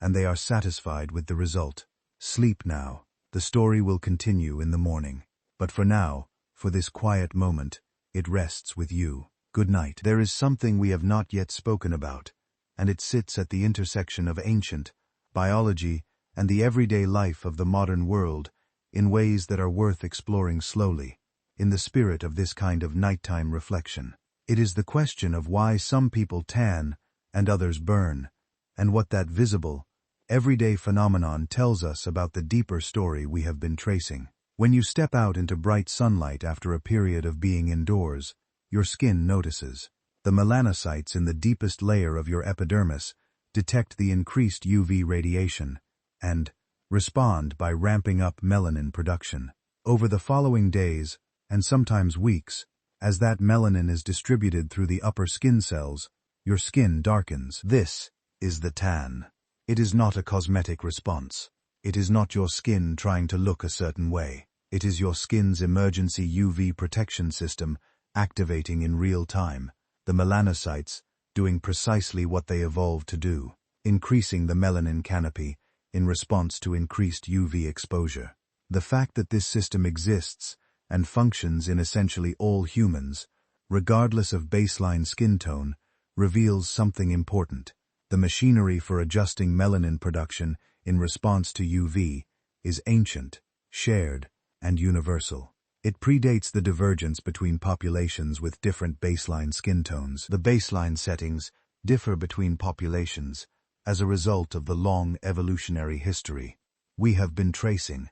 and they are satisfied with the result. Sleep now, the story will continue in the morning. But for now, for this quiet moment, it rests with you. Good night. There is something we have not yet spoken about, and it sits at the intersection of ancient, biology, and the everyday life of the modern world in ways that are worth exploring slowly, in the spirit of this kind of nighttime reflection. It is the question of why some people tan and others burn, and what that visible, everyday phenomenon tells us about the deeper story we have been tracing. When you step out into bright sunlight after a period of being indoors, your skin notices. The melanocytes in the deepest layer of your epidermis detect the increased UV radiation and respond by ramping up melanin production. Over the following days, and sometimes weeks, as that melanin is distributed through the upper skin cells, your skin darkens. This is the tan. It is not a cosmetic response. It is not your skin trying to look a certain way. It is your skin's emergency UV protection system activating in real time, the melanocytes doing precisely what they evolved to do, increasing the melanin canopy in response to increased UV exposure. The fact that this system exists and functions in essentially all humans, regardless of baseline skin tone, reveals something important. The machinery for adjusting melanin production in response to UV is ancient, shared, and universal. It predates the divergence between populations with different baseline skin tones. The baseline settings differ between populations as a result of the long evolutionary history we have been tracing,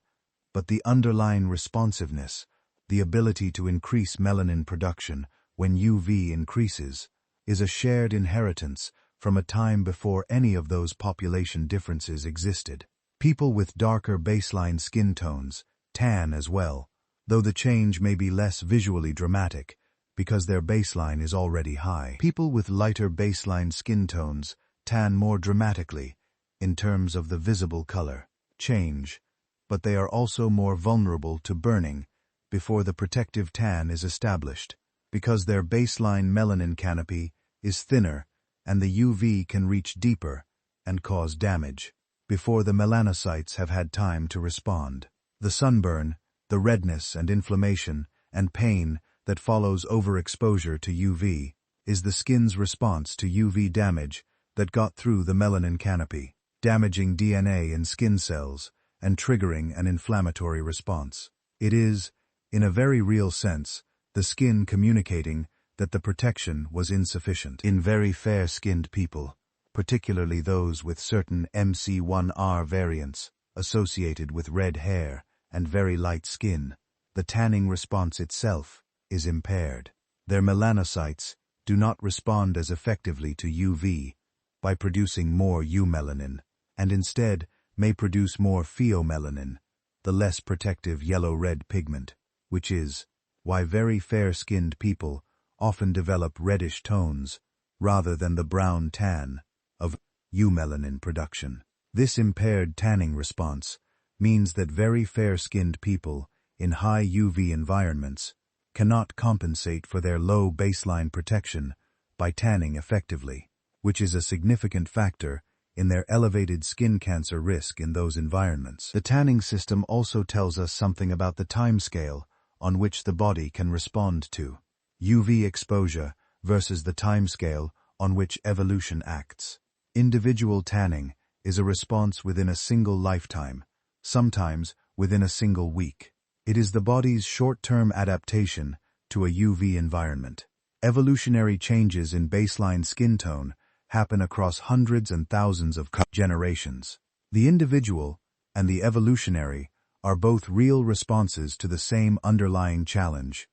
but the underlying responsiveness, the ability to increase melanin production when UV increases, is a shared inheritance from a time before any of those population differences existed. People with darker baseline skin tones tan as well, though the change may be less visually dramatic because their baseline is already high. People with lighter baseline skin tones tan more dramatically in terms of the visible color change, but they are also more vulnerable to burning before the protective tan is established, because their baseline melanin canopy is thinner and the UV can reach deeper and cause damage before the melanocytes have had time to respond. The sunburn, the redness and inflammation and pain that follows overexposure to UV is the skin's response to UV damage that got through the melanin canopy, damaging DNA in skin cells and triggering an inflammatory response. It is, in a very real sense, the skin communicating that the protection was insufficient. In very fair-skinned people, particularly those with certain MC1R variants associated with red hair and very light skin, the tanning response itself is impaired. Their melanocytes do not respond as effectively to UV by producing more eumelanin, and instead may produce more pheomelanin, the less protective yellow-red pigment, which is why very fair-skinned people often develop reddish tones rather than the brown tan of eumelanin production. This impaired tanning response means that very fair-skinned people in high UV environments cannot compensate for their low baseline protection by tanning effectively, which is a significant factor in their elevated skin cancer risk in those environments. The tanning system also tells us something about the timescale on which the body can respond to UV exposure versus the timescale on which evolution acts. Individual tanning is a response within a single lifetime, sometimes within a single week. It is the body's short-term adaptation to a UV environment. Evolutionary changes in baseline skin tone happen across hundreds and thousands of generations. The individual and the evolutionary are both real responses to the same underlying challenge,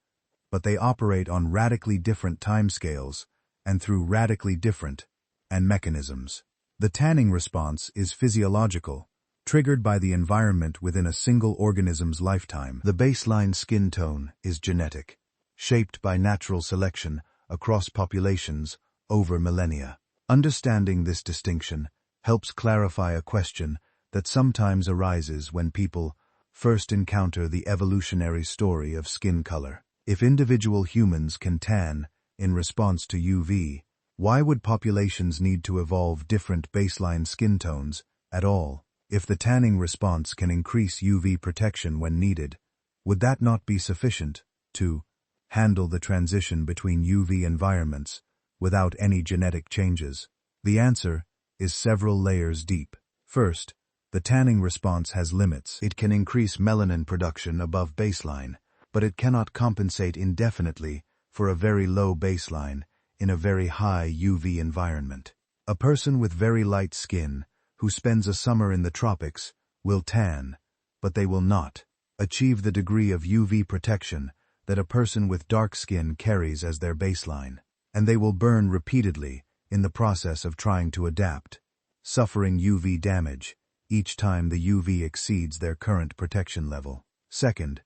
but they operate on radically different timescales and through radically different mechanisms. The tanning response is physiological, triggered by the environment within a single organism's lifetime. The baseline skin tone is genetic, shaped by natural selection across populations over millennia. Understanding this distinction helps clarify a question that sometimes arises when people first encounter the evolutionary story of skin color. If individual humans can tan in response to UV, why would populations need to evolve different baseline skin tones at all? If the tanning response can increase UV protection when needed, would that not be sufficient to handle the transition between UV environments without any genetic changes? The answer is several layers deep. First, the tanning response has limits. It can increase melanin production above baseline, but it cannot compensate indefinitely for a very low baseline in a very high UV environment. A person with very light skin who spends a summer in the tropics will tan, but they will not achieve the degree of UV protection that a person with dark skin carries as their baseline, and they will burn repeatedly in the process of trying to adapt, suffering UV damage each time the UV exceeds their current protection level. Second,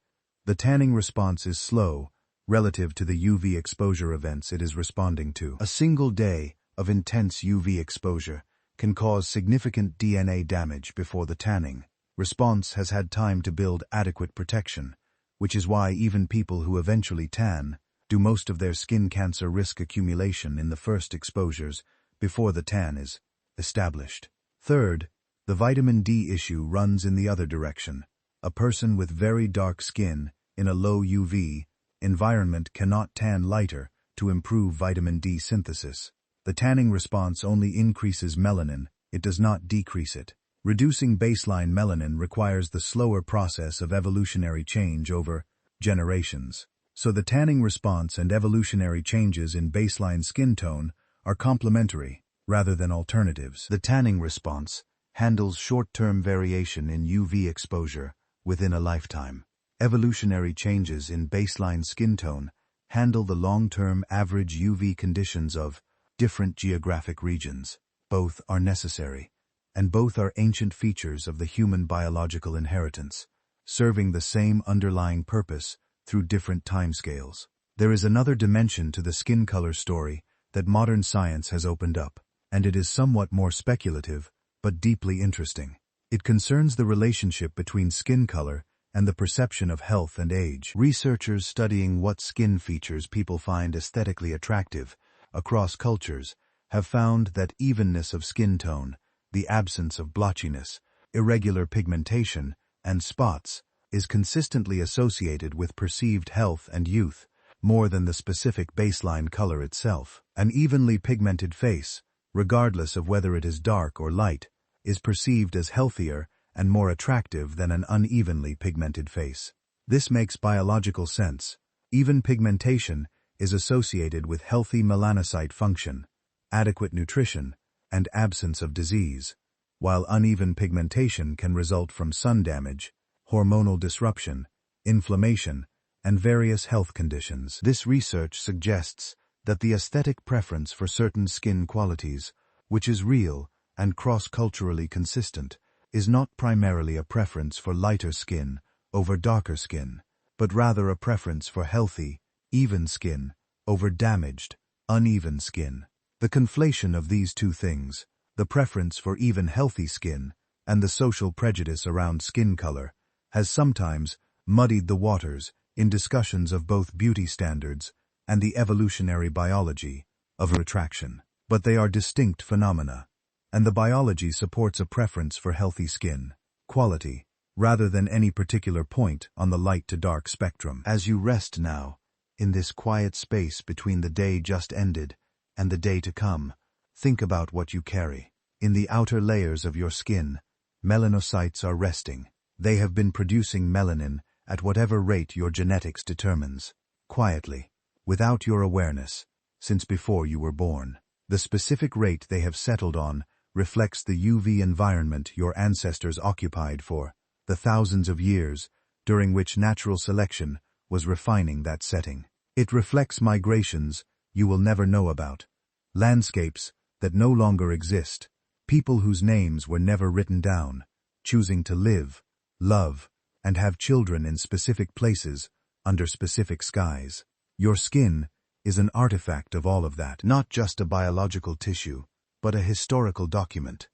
the tanning response is slow relative to the UV exposure events it is responding to. A single day of intense UV exposure can cause significant DNA damage before the tanning response has had time to build adequate protection, which is why even people who eventually tan do most of their skin cancer risk accumulation in the first exposures before the tan is established. Third, the vitamin D issue runs in the other direction. A person with very dark skin in a low UV environment cannot tan lighter to improve vitamin D synthesis. The tanning response only increases melanin, it does not decrease it. Reducing baseline melanin requires the slower process of evolutionary change over generations. So the tanning response and evolutionary changes in baseline skin tone are complementary rather than alternatives. The tanning response handles short-term variation in UV exposure within a lifetime. Evolutionary changes in baseline skin tone handle the long-term average UV conditions of different geographic regions. Both are necessary, and both are ancient features of the human biological inheritance, serving the same underlying purpose through different timescales. There is another dimension to the skin color story that modern science has opened up, and it is somewhat more speculative, but deeply interesting. It concerns the relationship between skin color and the perception of health and age. Researchers studying what skin features people find aesthetically attractive across cultures have found that evenness of skin tone, the absence of blotchiness, irregular pigmentation, and spots is consistently associated with perceived health and youth, more than the specific baseline color itself. An evenly pigmented face, regardless of whether it is dark or light, is perceived as healthier and more attractive than an unevenly pigmented face. This makes biological sense. Even pigmentation is associated with healthy melanocyte function, adequate nutrition, and absence of disease, while uneven pigmentation can result from sun damage, hormonal disruption, inflammation, and various health conditions. This research suggests that the aesthetic preference for certain skin qualities, which is real and cross-culturally consistent, is not primarily a preference for lighter skin over darker skin, but rather a preference for healthy, even skin over damaged, uneven skin. The conflation of these two things, the preference for even healthy skin and the social prejudice around skin color, has sometimes muddied the waters in discussions of both beauty standards and the evolutionary biology of attraction. But they are distinct phenomena, and the biology supports a preference for healthy skin quality rather than any particular point on the light to dark spectrum. As you rest now, in this quiet space between the day just ended and the day to come, think about what you carry. In the outer layers of your skin, melanocytes are resting. They have been producing melanin at whatever rate your genetics determines, quietly, without your awareness, since before you were born. The specific rate they have settled on reflects the UV environment your ancestors occupied for the thousands of years during which natural selection was refining that setting. It reflects migrations you will never know about, landscapes that no longer exist, people whose names were never written down, choosing to live, love, and have children in specific places under specific skies. Your skin is an artifact of all of that, not just a biological tissue, but a historical document,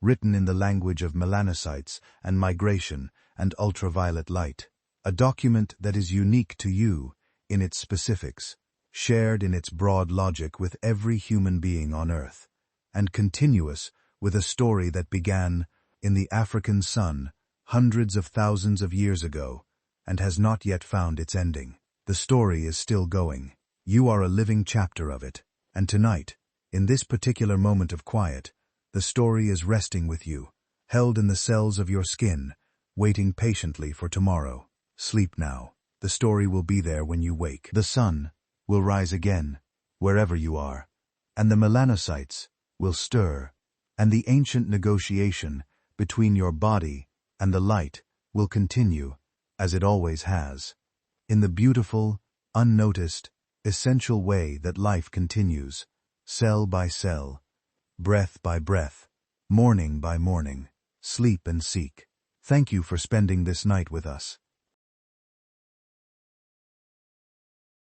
written in the language of melanocytes and migration and ultraviolet light. A document that is unique to you in its specifics, shared in its broad logic with every human being on Earth, and continuous with a story that began in the African sun hundreds of thousands of years ago and has not yet found its ending. The story is still going. You are a living chapter of it, and tonight, in this particular moment of quiet, the story is resting with you, held in the cells of your skin, waiting patiently for tomorrow. Sleep now. The story will be there when you wake. The sun will rise again, wherever you are, and the melanocytes will stir, and the ancient negotiation between your body and the light will continue, as it always has, in the beautiful, unnoticed, essential way that life continues, cell by cell, breath by breath, morning by morning. Sleep and seek. Thank you for spending this night with us.